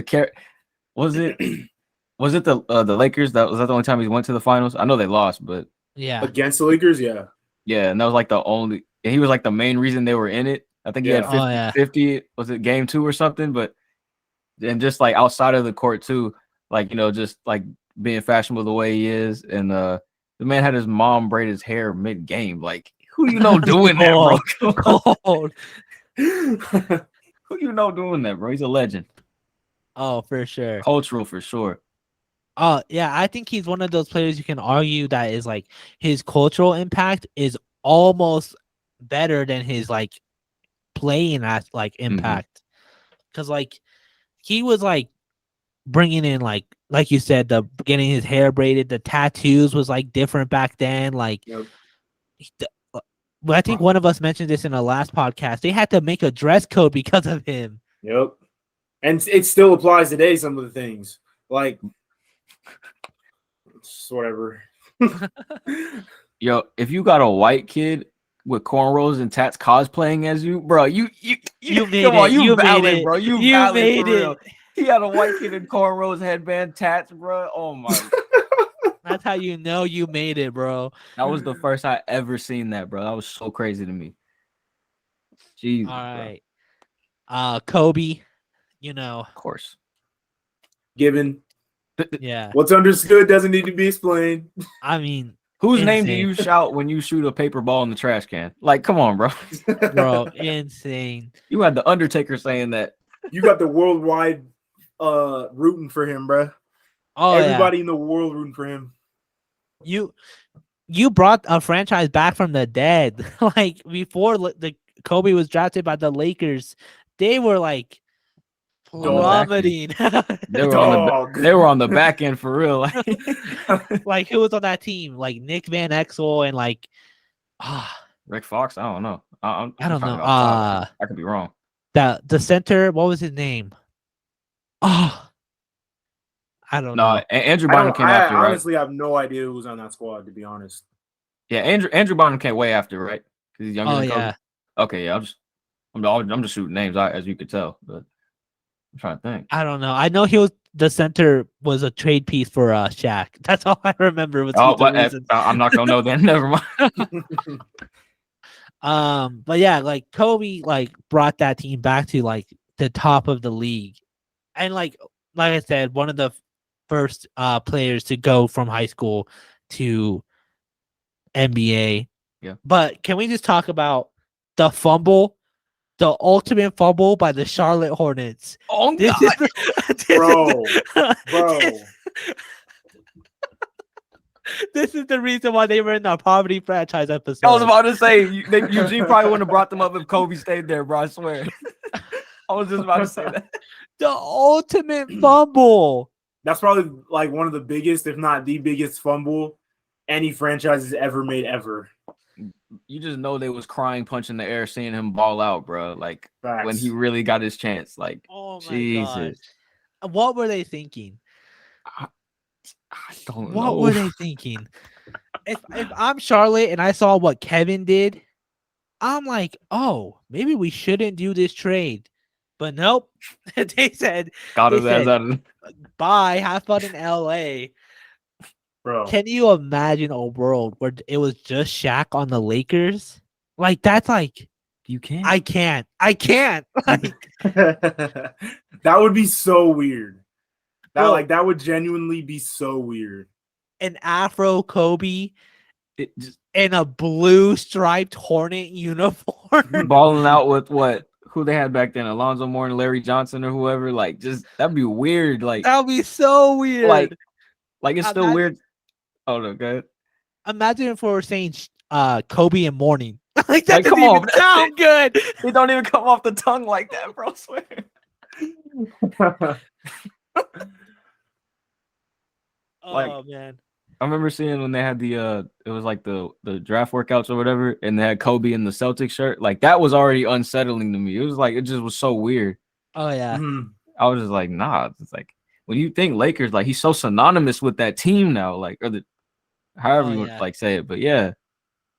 was it the Lakers that was that the only time he went to the finals? I know they lost, but Yeah. Against the Lakers, yeah. yeah, and that was like he was like the main reason they were in it. I think he had Yeah. 50, was it game 2 or something? But and just like outside of the court too, like just like being fashionable the way he is, and the man had his mom braid his hair mid game. Like who doing that, bro? Cold. Who doing that, bro? He's a legend. Oh, for sure. Cultural for sure. Yeah, I think he's one of those players you can argue that is like his cultural impact is almost better than his like playing at like impact. Because like he was like bringing in like you said, the getting his hair braided, the tattoos was like different back then. Like, Yep. I think one of us mentioned this in the last podcast. They had to make a dress code because of him. Yep. And it still applies today, some of the things. Like, it's whatever. Yo, if you got a white kid with cornrows and tats cosplaying as you, bro, you made come on, it. you You valid, made it. bro. You You valid made for real. it. He had a white kid in cornrows, headband, tats, bro. Oh my. That's how you know you made it, bro. That was the first I ever seen that, bro. That was so crazy to me. Jesus, All right. Kobe, of course. Given. yeah. What's understood doesn't need to be explained. I mean, Whose name do insane. you shout when you shoot a paper ball in the trash can? Like, come on, bro. Bro, insane. You had the Undertaker saying that. You got the worldwide rooting for him, bro. Oh, Everybody in the world rooting for him. yeah. You brought a franchise back from the dead. Like before the Kobe was drafted by the Lakers, they were like plummeting. They were on the back end for real. Like who was on that team? Like Nick Van Exel and like Rick Fox. I don't know. I don't know. I could be wrong. The center, what was his name? Oh, I don't know. Andrew Bynum came after, right? Honestly, I have no idea who was on that squad, to be honest. Yeah, Andrew Bynum came way after, right? Because he's younger than Kobe. Yeah. Okay, yeah. I'm just shooting names, as you could tell, but I'm trying to think. I don't know. I know the center was a trade piece for Shaq. That's all I remember. Was I'm not gonna know then. Never mind. But yeah, like Kobe like brought that team back to like the top of the league, and like I said, one of the first players to go from high school to NBA. Yeah. But can we just talk about the fumble, the ultimate fumble by the Charlotte Hornets? Oh This God, bro. This is the reason why they were in the poverty franchise episode. I was about to say Eugene probably wouldn't have brought them up if Kobe stayed there, bro. I swear. I was just about to say that. The ultimate fumble. That's probably like one of the biggest, if not the biggest fumble any franchise has ever made ever. You just know they was crying, punching the air, seeing him ball out, bro. Like Facts. when he really got his chance. Like, Oh my Jesus. gosh. What were they thinking? I don't know. What were they thinking? If I'm Charlotte and I saw what Kevin did, I'm like, oh, maybe we shouldn't do this trade. But nope. They said, Got his ass out of bye, have fun in LA. Bro. Can you imagine a world where it was just Shaq on the Lakers? Like that's like you can't. I can't. Like That would be so weird. Bro. That would genuinely be so weird. An Afro Kobe in a blue striped Hornet uniform. Balling out with what? Who they had back then? Alonzo Mourning, Larry Johnson, or whoever. Like, just that'd be weird. Like That would be so weird. Like it's still weird. Oh no, go ahead. Imagine if we were saying Kobe and Morning. Like that come doesn't even on, sound good. It don't even come off the tongue like that, bro. I swear. Oh man. I remember seeing when they had it was like the draft workouts or whatever, and they had Kobe in the Celtics shirt. Like that was already unsettling to me. It was like it just was so weird. Oh yeah. Mhm. I was just like, nah. It's like when you think Lakers, like he's so synonymous with that team now, like or the however Oh, you want yeah. to like say it, but yeah,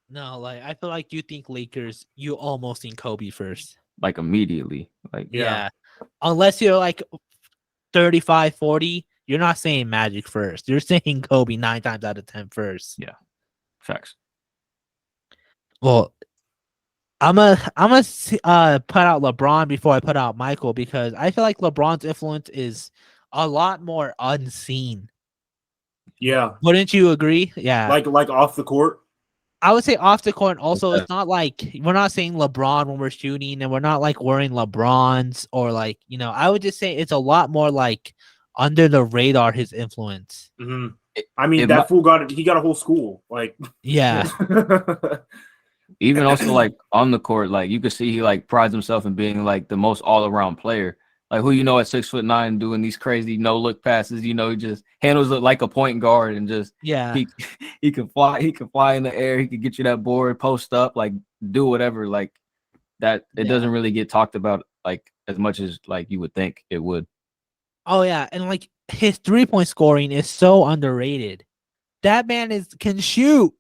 No, like I feel like you think Lakers, you almost think Kobe first. like immediately, like Yeah. Unless you're like 35, 40, you're not saying Magic first. You're saying Kobe 9 times out of 10 first. facts. Well, I'm a put out LeBron before I put out Michael because I feel like LeBron's influence is a lot more unseen. Yeah. Wouldn't you agree? Yeah. Like off the court. I would say off the court. Also, Okay. it's not like we're not saying LeBron when we're shooting, and we're not like wearing LeBrons or like I would just say it's a lot more like under the radar. His influence. Mhm. It- I mean, it that mi- fool got he got a whole school. Like, Yeah. Even also like on the court, like you could see he like prides himself in being like the most all around player. Like who at 6'9" doing these crazy no look passes. He just handles it like a point guard and just Yeah. he can fly. He can fly in the air. He can get you that board, post up, like do whatever. Like that. It Yeah. doesn't really get talked about like as much as like you would think it would. Oh yeah, and like his 3-point scoring is so underrated. That man can shoot.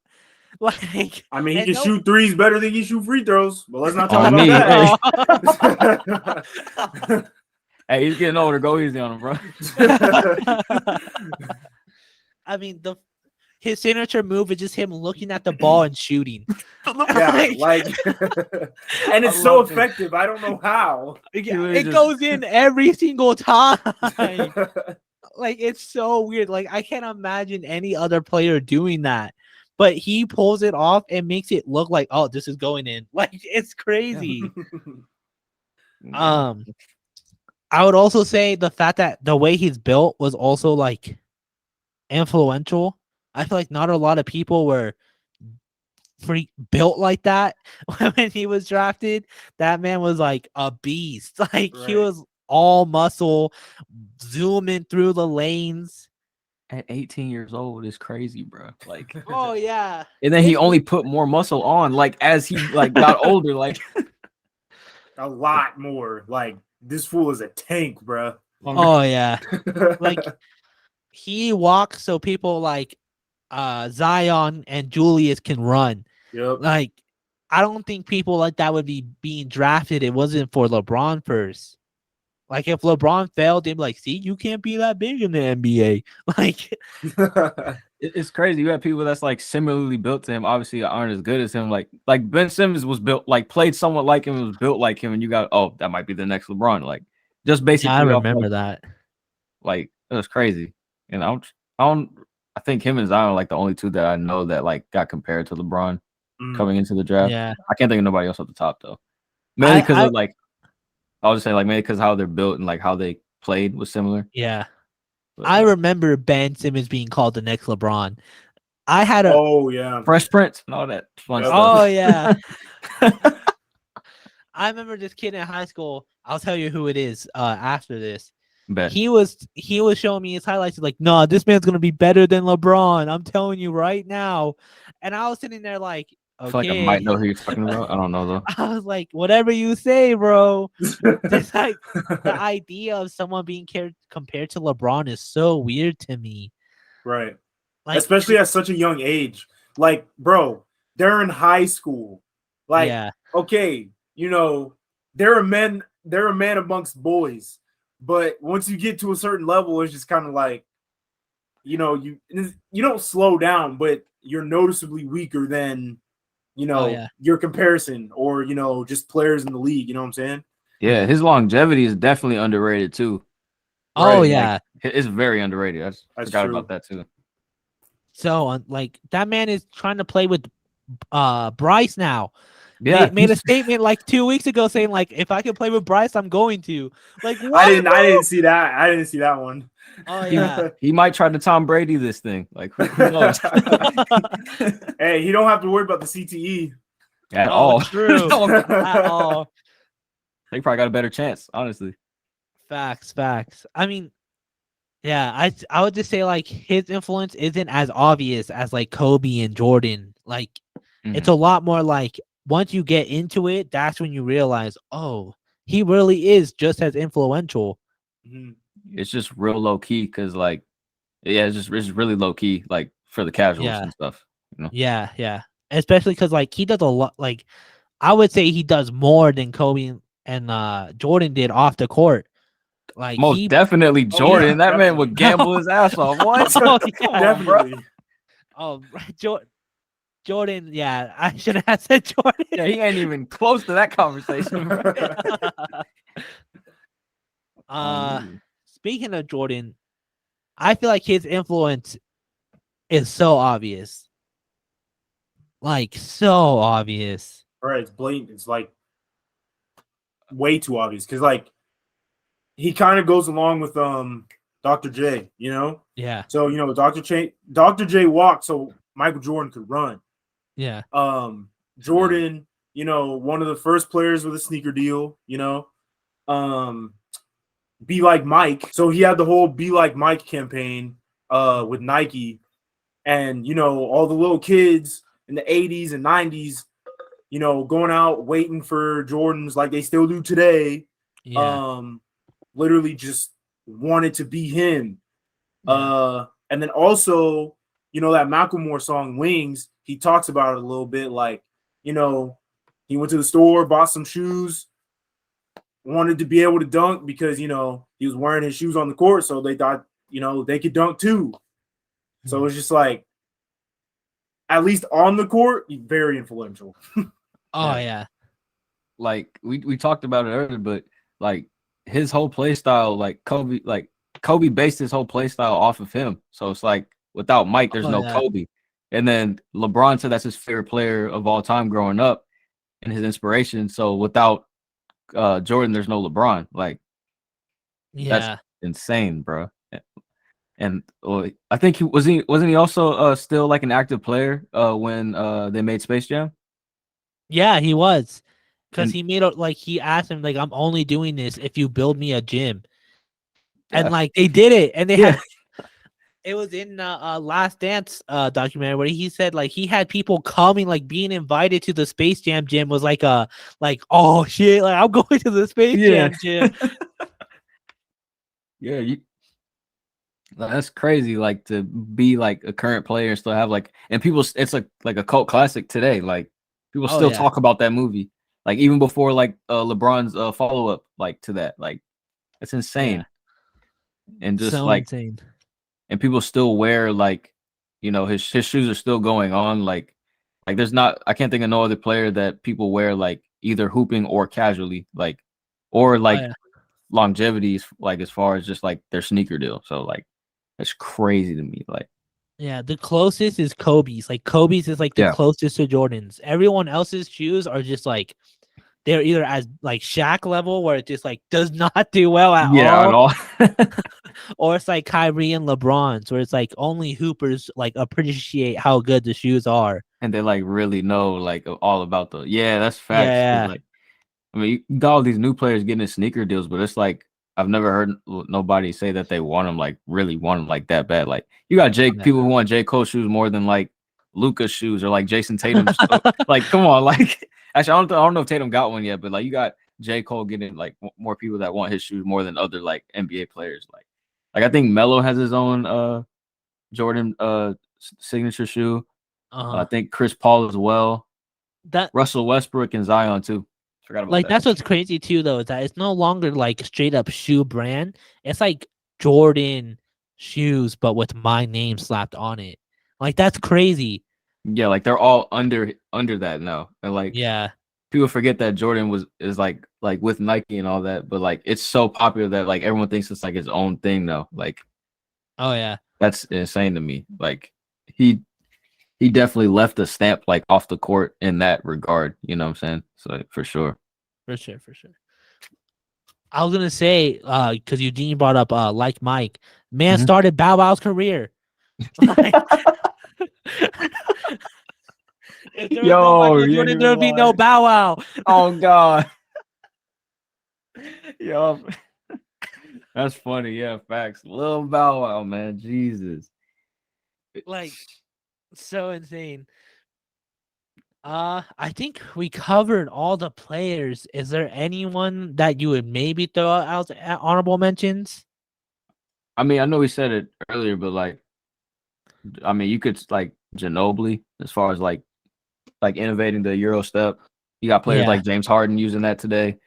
Like I mean, he and can shoot threes better than he shoot free throws. But let's not talk On about me, that. Hey, he's getting older. Go easy on him, bro. I mean his signature move is just him looking at the ball and shooting. Yeah, like, and it's I so love it. effective. I don't know how. literally It just- goes in every single time. Like it's so weird. Like I can't imagine any other player doing that. But he pulls it off and makes it look like, oh, this is going in. Like it's crazy. I would also say the fact that the way he's built was also like influential. I feel like not a lot of people were built like that when he was drafted. That man was like a beast. Like he Right. was all muscle, zooming through the lanes. At 18 years old is crazy, bro. Like, Oh yeah. and then he It's- only put more muscle on, like as he like got older. Like, A lot more. Like, this fool is a tank, bro. Oh yeah. Like he walks so people like Zion and Julius can run. Yep. Like I don't think people like that would be being drafted. It wasn't for LeBron first. Like if LeBron failed, they'd be like, see, you can't be that big in the NBA. Like it's crazy. You have people that's like similarly built to him, obviously aren't as good as him. Like Ben Simmons was built, like played somewhat like him, was built like him, and you got, oh, that might be the next LeBron. Like just basically, yeah, I off, remember like, that. Like it was crazy. And I think him and Zion are like the only two that I know that like got compared to LeBron Mm. coming into the draft. Yeah. I can't think of nobody else at the top though. Mainly because I- of like, I'll just say like mainly because how they're built and like how they played was similar. Yeah. But, I remember Ben Simmons being called the next LeBron. I had a Oh, yeah. Fresh Prince and all that fun Yep. stuff. Oh yeah. I remember this kid in high school. I'll tell you who it is after this. Bet. He was showing me his highlights. He's like, no, this man's gonna be better than LeBron. I'm telling you right now. And I was sitting there like, I feel like I okay. might know who you're talking about. I don't know though. I was like, whatever you say, bro. Just like the idea of someone being compared to LeBron is so weird to me. Right. Like, Especially at such a young age. Like, bro, they're in high school. Like, yeah, okay, they're a man amongst boys. But once you get to a certain level, it's just kind of like, you don't slow down, but you're noticeably weaker than, yeah. your comparison or, just players in the league. You know what I'm saying? Yeah, his longevity is definitely underrated too. Oh Right, yeah. It's very underrated. I just That's forgot true. about that too. So like that man is trying to play with Bryce now. Yeah, Made a statement like 2 weeks ago saying like, if I can play with Bryce, I'm going to. Like what? I didn't bro? see that. I didn't see that one. Oh yeah. he might try to Tom Brady this thing. Like who knows? Hey, he don't have to worry about the CTE. At Oh, all. true. At all. They probably got a better chance, honestly. Facts. I mean, Yeah, I would just say like his influence isn't as obvious as like Kobe and Jordan. Like it's Mhm. a lot more like once you get into it, that's when you realize, oh, he really is just as influential. Mhm. It's just real low key because like yeah, it's just really low key like for the casuals Yeah, and stuff. You know, yeah. Especially because like he does a lot. Like I would say he does more than Kobe and Jordan did off the court. Like most he, definitely Oh yeah, Jordan. That man would definitely. gamble his ass off. What? oh Come yeah, on, bro. Definitely. oh Jordan. Yeah, I should have said Jordan. Yeah, he ain't even close to that conversation, bro. uh, Speaking of Jordan, I feel like his influence is so obvious. Like so obvious. Right, it's blatant. It's like way too obvious because like he kind of goes along with Dr. J, you know. Yeah, So Dr. J walked so Michael Jordan could run. yeah, Jordan, one of the first players with a sneaker deal, be like Mike. So he had the whole be like Mike campaign with Nike, and all the little kids in the 80s and 90s, going out waiting for Jordans like they still do today. yeah, Literally just wanted to be him. yeah. And then also, that Macklemore song Wings, he talks about it a little bit, like, he went to the store, bought some shoes, wanted to be able to dunk because, he was wearing his shoes on the court, so they thought, they could dunk too. So it's just like, at least on the court, he's very influential. Oh yeah. Like we talked about it earlier, but like his whole play style, like Kobe based his whole play style off of him. So it's like without Mike, there's Oh no yeah. Kobe. And then LeBron said that's his favorite player of all time growing up and his inspiration. So without Jordan, there's no LeBron. Like that's Yeah. insane, bro. And I think wasn't he also still like an active player when they made Space Jam? Yeah, he was. Because And he made it like he asked him, like, I'm only doing this if you build me a gym. And yeah, like they did it. And they yeah, had it was in Last Dance documentary where he said like he had people coming, like being invited to the Space Jam gym was like oh shit, like I'm going to the Space yeah, Jam gym. yeah. That's crazy. Like to be like a current player and still have like, and people, it's like a cult classic today. Like people Oh still yeah. talk about that movie. Like even before like LeBron's follow up like to that. Like it's Yeah. insane. And just So like, insane. and people still wear like, his shoes are still going on. Like there's not, I can't think of no other player that people wear like either hooping or casually, like, or Oh like yeah. longevity, like as far as just like their sneaker deal. So like it's crazy to me. Like Yeah, the closest is Kobe's. Like Kobe's is like the yeah, closest to Jordan's. Everyone else's shoes are just like they're either as like Shaq level where it just like does not do well at yeah, at all, all. or it's like Kyrie and LeBron's where it's like only hoopers like appreciate how good the shoes are. And they like really know like all about the that's facts. 'Cause, Yeah, like I mean, you got all these new players getting sneaker deals, but it's like I've never heard nobody say that they want them like really want them like that bad. Like you got yeah. people who want J. Cole shoes more than like Luka's shoes or like Jason Tatum's. Like, come on, like actually, I don't know if Tatum got one yet, but like you got J. Cole getting like more people that want his shoes more than other like NBA players. Like I think Melo has his own Jordan signature shoe. I Uh-huh. think Chris Paul as well. That Russell Westbrook and Zion too. Forgot about like that. that's what's crazy too though is that it's no longer like straight up shoe brand. It's like Jordan shoes but with my name slapped on it. Like that's crazy. Yeah, like they're all under that now. And like Yeah. people forget that Jordan is like with Nike and all that, but like it's so popular that like everyone thinks it's like his own thing now. Like Oh yeah. that's insane to me. Like he definitely left a stamp like off the court in that regard, you know what I'm saying? So for sure. For sure, for sure. I was gonna say, because Eugene brought up like Mike, man Mhm. started Bow Wow's career. Like, if there was no Yo, Michael you ain't Jordan, there even would be no lying. Bow Wow. Oh god. Yo. That's funny. Yeah, facts. Lil Bow Wow, man. Jesus. Like, so insane. I think we covered all the players. Is there anyone that you would maybe throw out as honorable mentions? I mean, I know we said it earlier, but like, I mean, you could like Ginobili as far as like innovating the Euro step. You got players Yeah. like James Harden using that today.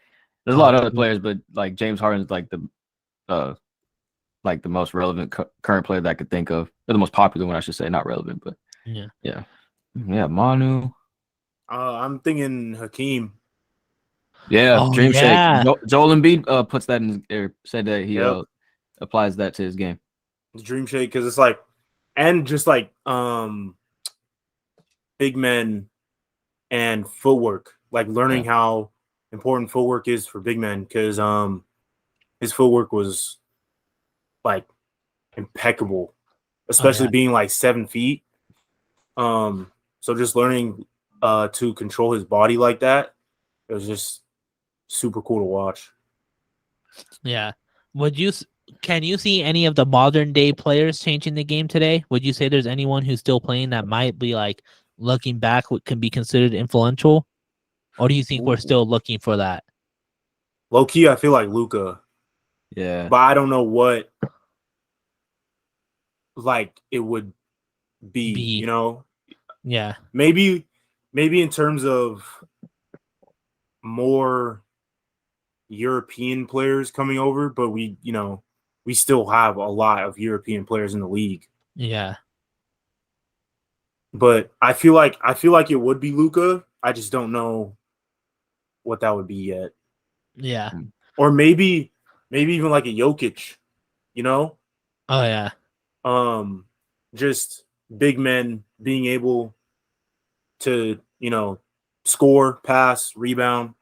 There's a lot of other players, but like James Harden's like the most relevant current player that I could think of. Or the most popular one, I should say, not relevant, but yeah, Manu. I'm thinking Hakeem. Yeah, Oh, Dream Shake. yeah. Joel Embiid puts that in, or said that he Yep. applies that to his game. The Dream Shake, because it's like, and just like big men and footwork, like learning how important footwork is for big men, because his footwork was like impeccable, especially being like 7 feet. So just learning to control his body like that, it was just super cool to watch. Yeah. Can you see any of the modern day players changing the game today? Would you say there's anyone who's still playing that might be like looking back what can be considered influential? Or do you think we're still looking for that? Low key, I feel like Luka, Yeah, but I don't know what like it would be. You know, Yeah. maybe in terms of more European players coming over, but we still have a lot of European players in the league. Yeah. But I feel like it would be Luka. I just don't know what that would be yet. Yeah. Or maybe even like a Jokic, you know? Oh yeah. Just big men being able to, score, pass, rebound,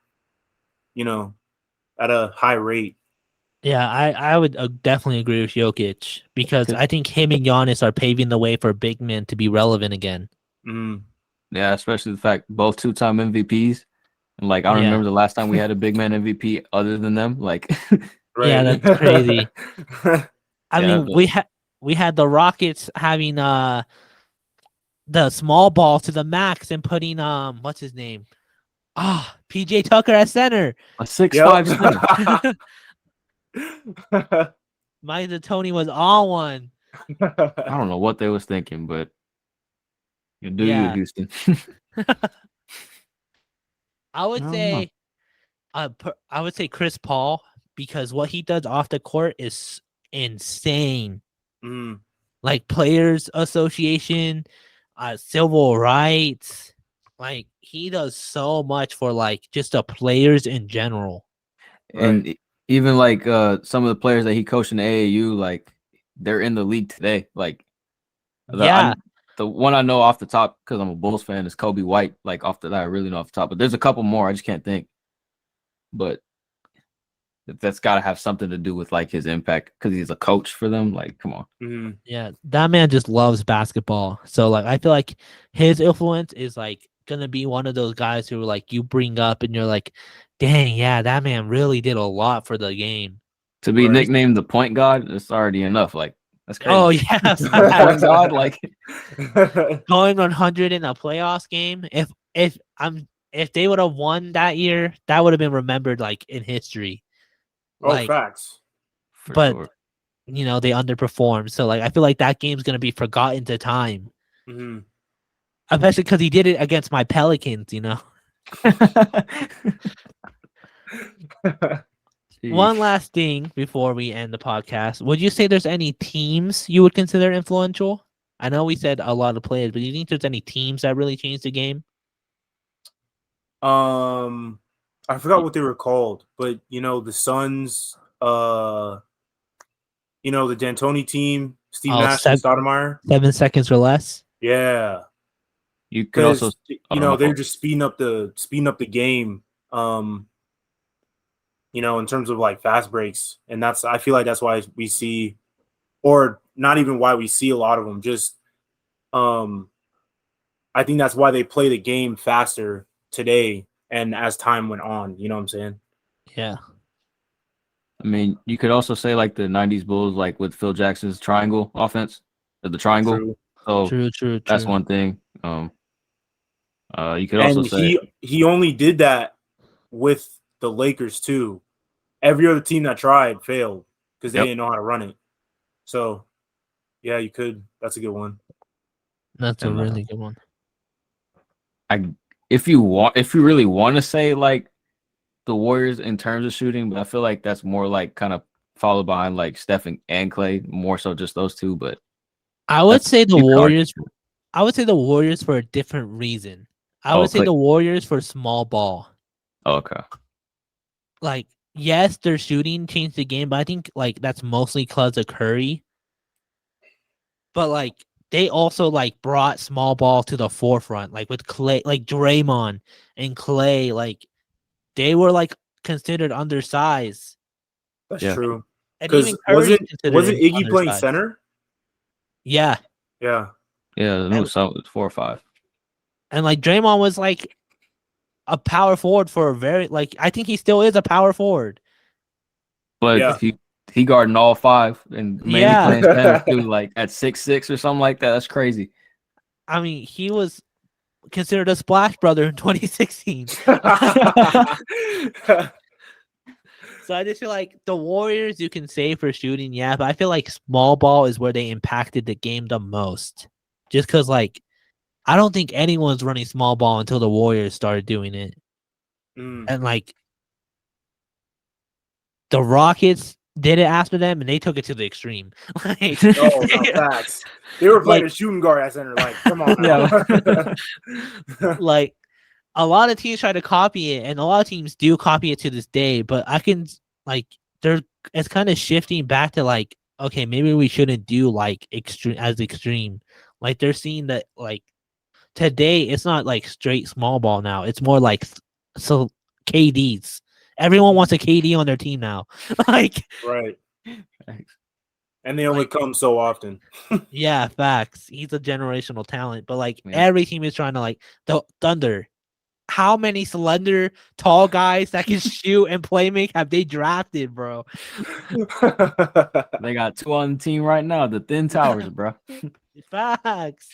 at a high rate. Yeah, I would definitely agree with Jokic because I think him and Giannis are paving the way for big men to be relevant again. Yeah, especially the fact both 2-time MVPs. And like I don't remember the last time we had a big man MVP other than them. Like, yeah, that's crazy. I mean, but we had the Rockets having the small ball to the max and putting what's his name? PJ Tucker at center. a 6'5" center. Mike D'Antoni was on one. I don't know what they was thinking, but you do you, Houston. I would say Chris Paul, because what he does off the court is insane. Like Players Association, civil rights, like he does so much for like just the players in general. And even like some of the players that he coached in the AAU, like they're in the league today. Like the one I know off the top, because I'm a Bulls fan, is Kobe White. Like off that I really know off the top, but there's a couple more I just can't think. But that's got to have something to do with like his impact because he's a coach for them. Like, come on. Yeah, that man just loves basketball. So like, I feel like his influence is like gonna be one of those guys who like you bring up and you're like, dang, yeah, that man really did a lot for the game. To be nicknamed the point guard, it's already enough. Like, that's crazy. Oh yeah, point guard, like going 100 in a playoffs game. If they would have won that year, that would have been remembered like in history. Like, facts. But they underperformed. So like I feel like that game's gonna be forgotten to time. Especially because he did it against my Pelicans, One last thing before we end the podcast. Would you say there's any teams you would consider influential? I know we said a lot of players, but do you think there's any teams that really changed the game? I forgot what they were called, but the Suns, the D'Antoni team, Steve Nash and Stoudemire. 7 seconds or less. Yeah. You could also, they're just speeding up the game. In terms of like fast breaks, and I feel like that's why we see, or not even why we see a lot of them. Just, I think that's why they play the game faster today, and as time went on, you know what I'm saying? Yeah. I mean, you could also say like the '90s Bulls, like with Phil Jackson's triangle offense, the triangle. True. So True. that's one thing. You could also And say, he only did that with the Lakers too. Every other team that tried failed because they Yep. didn't know how to run it. So, yeah, you could. That's a good one. That's a And, really good one. if you really want to say like the Warriors in terms of shooting, but I feel like that's more like kind of followed behind like Steph and Clay, more so just those two. But I would that's- say the you could argue. Warriors. I would say the Warriors for a different reason. I Oh, would say Clay. the Warriors for small ball. Okay. Like, yes, their shooting changed the game, but I think like that's mostly because of Curry. But like they also like brought small ball to the forefront, like with Clay, like Draymond and Clay, like they were like considered undersized. That's Yeah. true. And Because even Curry wasn't considered him Iggy playing undersized. center? Yeah. Yeah. Yeah, the new so it's 4 or 5. And like Draymond was like a power forward for a very like I think he still is a power forward. But Yeah. he guarding all 5 and mainly Yeah. playing center too, like at 6'6" or something like that. That's crazy. I mean, he was considered a splash brother in 2016. So I just feel like the Warriors you can say for shooting, yeah, but I feel like small ball is where they impacted the game the most. Just because, like, I don't think anyone's running small ball until the Warriors started doing it. Mm. And, like, the Rockets did it after them, and they took it to the extreme. Like, Oh, no, facts. They were playing Like- a shooting guard at center. Like, come on now. like, a lot of teams try to copy it, and a lot of teams do copy it to this day. But I can like, it's kind of shifting back to like, okay, maybe we shouldn't do like extreme. Like they're seeing that like today it's not like straight small ball now. It's more like so KDs. Everyone wants a KD on their team now. Like, Right. Thanks. And they only Like- come so often. yeah, facts. He's a generational talent, but like Yeah. every team is trying to like the Thunder. How many slender, tall guys that can shoot and play make have they drafted, bro? They got 2 on the team right now, the Thin Towers, bro. Facts.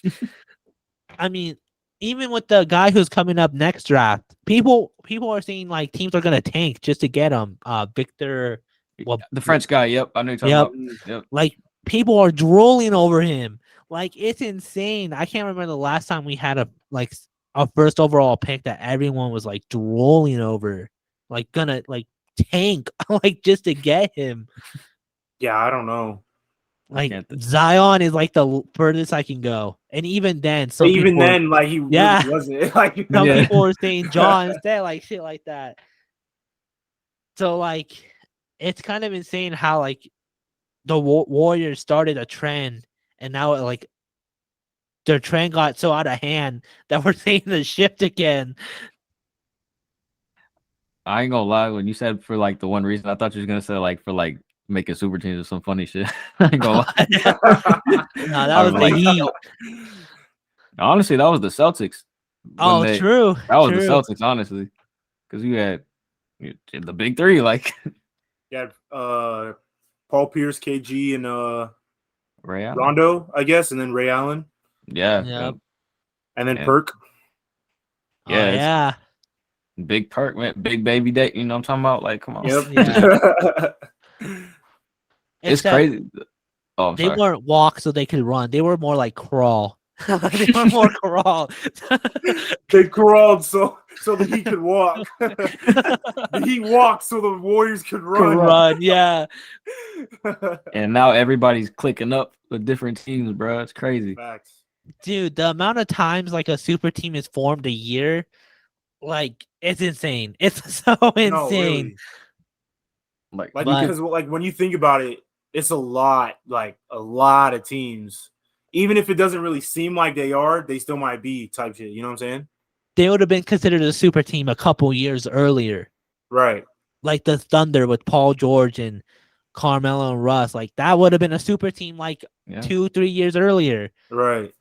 I mean, even with the guy who's coming up next draft, people are saying like teams are gonna tank just to get him. Victor, well, The French guy, yep. I know you're talking Yep. about. Yep. like people are drooling over him. Like it's insane. I can't remember the last time we had a first overall pick that everyone was like drooling over, like gonna like tank like just to get him. Yeah, I don't know. Like can't think. Zion is like the furthest I can go, and even then, But some even people, then, like he Yeah. really wasn't. Like some Yeah. people are saying John instead, like shit like that. So like, it's kind of insane how like the Warriors started a trend, and now like their trend got so out of hand that we're seeing the shift again. I ain't gonna lie, when you said for like the one reason, I thought you was gonna say like for like making super teams or some funny shit. I ain't gonna lie. No, that I was was the like- Heat. Honestly, that was the Celtics. when Oh, they- true. That was true. the Celtics, honestly, because you had the big three, like Yeah, Paul Pierce, KG, and Ray Allen. Rondo, I guess, and then Ray Allen, Yeah, Yep. and then Yeah. Perk. Oh, Yeah, it's- yeah. Big Perk, man, big baby date. You know what I'm talking about? Like, come on. Yep. It's Except crazy. Oh, I'm They sorry. weren't walk so they could run. They were more like crawl. They were more crawl. They crawled so that he could walk. He walked so the Warriors could run. run, yeah. And now everybody's clicking up with different teams, bro. It's crazy. Facts. Dude, the amount of times like a super team is formed a year, like it's insane. It's so insane. No, really. Like, Like But- because like when you think about it, it's a lot of teams. Even if it doesn't really seem like they are, they still might be type shit. You know what I'm saying? They would have been considered a super team a couple years earlier. Right. Like the Thunder with Paul George and Carmelo and Russ. Like that would have been a super team like yeah. 2-3 years earlier. Right.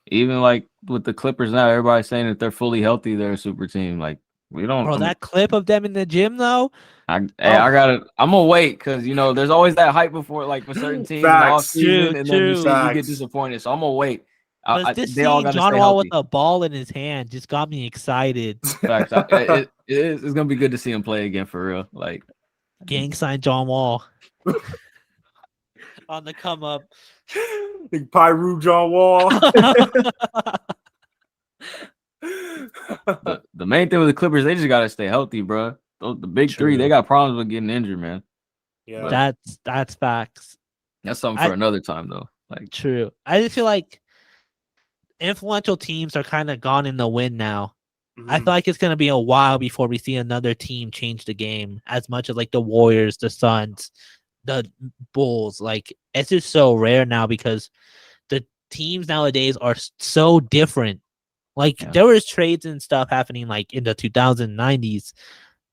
Even like with the Clippers now, everybody's saying that they're fully healthy, they're a super team. Like We don't. Bro, that clip of them in the gym though. I gotta. I'm gonna wait because there's always that hype before, like for certain teams in the off Facts. season, True, and then you true. see you get Facts. disappointed. So I'm gonna wait. But just They all seeing gotta John stay Wall with healthy. a ball in his hand just got me excited. Facts. It's gonna be good to see him play again for real. Like Gang sign John Wall on the come up. Big Pyru John Wall. the main thing with the Clippers, they just gotta stay healthy, bro. The big three, they True. got problems with getting injured, man. Yeah. That's facts. That's something for another time, though. Like True. I just feel like influential teams are kind of gone in the wind now. I Mhm. feel like it's gonna be a while before we see another team change the game as much as like the Warriors, the Suns, the Bulls. Like it's just so rare now because the teams nowadays are so different. Like Yeah. there was trades and stuff happening like in the 2090s,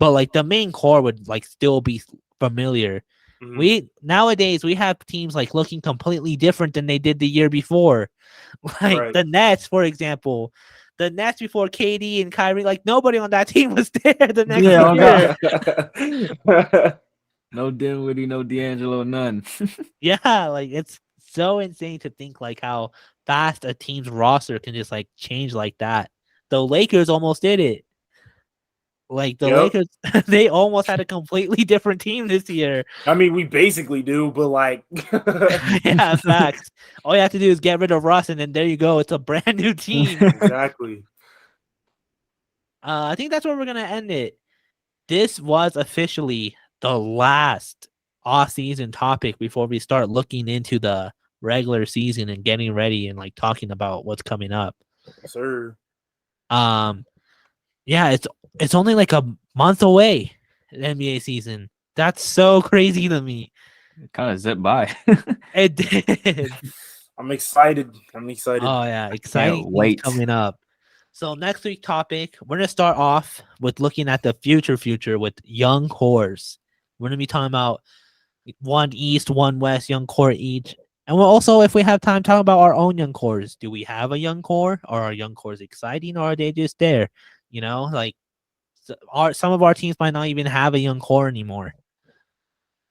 but like the main core would like still be familiar. Mhm. Nowadays we have teams like looking completely different than they did the year before. Like Right. the Nets, for example. The Nets before KD and Kyrie, like nobody on that team was there the next Yeah, year. no Dinwiddie, no D'Angelo, none. Yeah, like it's so insane to think like how fast a team's roster can just like change like that. The Lakers almost did it. Like the Yep. Lakers, they almost had a completely different team this year. I mean, we basically do, but like, Yeah, facts. All you have to do is get rid of Russ, and then there you go. It's a brand new team. exactly. I think that's where we're gonna end it. This was officially the last off-season topic before we start looking into the regular season and getting ready and like talking about what's coming up. Sir. Yeah, it's only like a month away, the NBA season. That's so crazy to me. Kind of zipped by. It did. I'm excited. Oh yeah, exciting things wait. coming up. So next week topic, we're gonna start off with looking at the future with young cores. We're gonna be talking about one East, one West, young core each. And we'll also, if we have time, talk about our own young cores. Do we have a young core? Are our young cores exciting, or are they just there? Like some of our teams might not even have a young core anymore.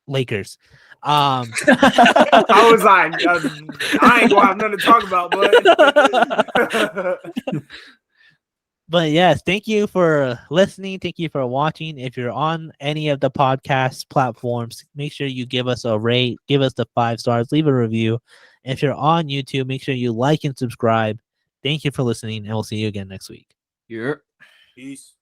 Lakers. I was like, I ain't gonna have nothing to talk about, but But yes, thank you for listening. Thank you for watching. If you're on any of the podcast platforms, make sure you give us a rate, give us the 5 stars, leave a review. If you're on YouTube, make sure you like and subscribe. Thank you for listening, and we'll see you again next week. You're peace.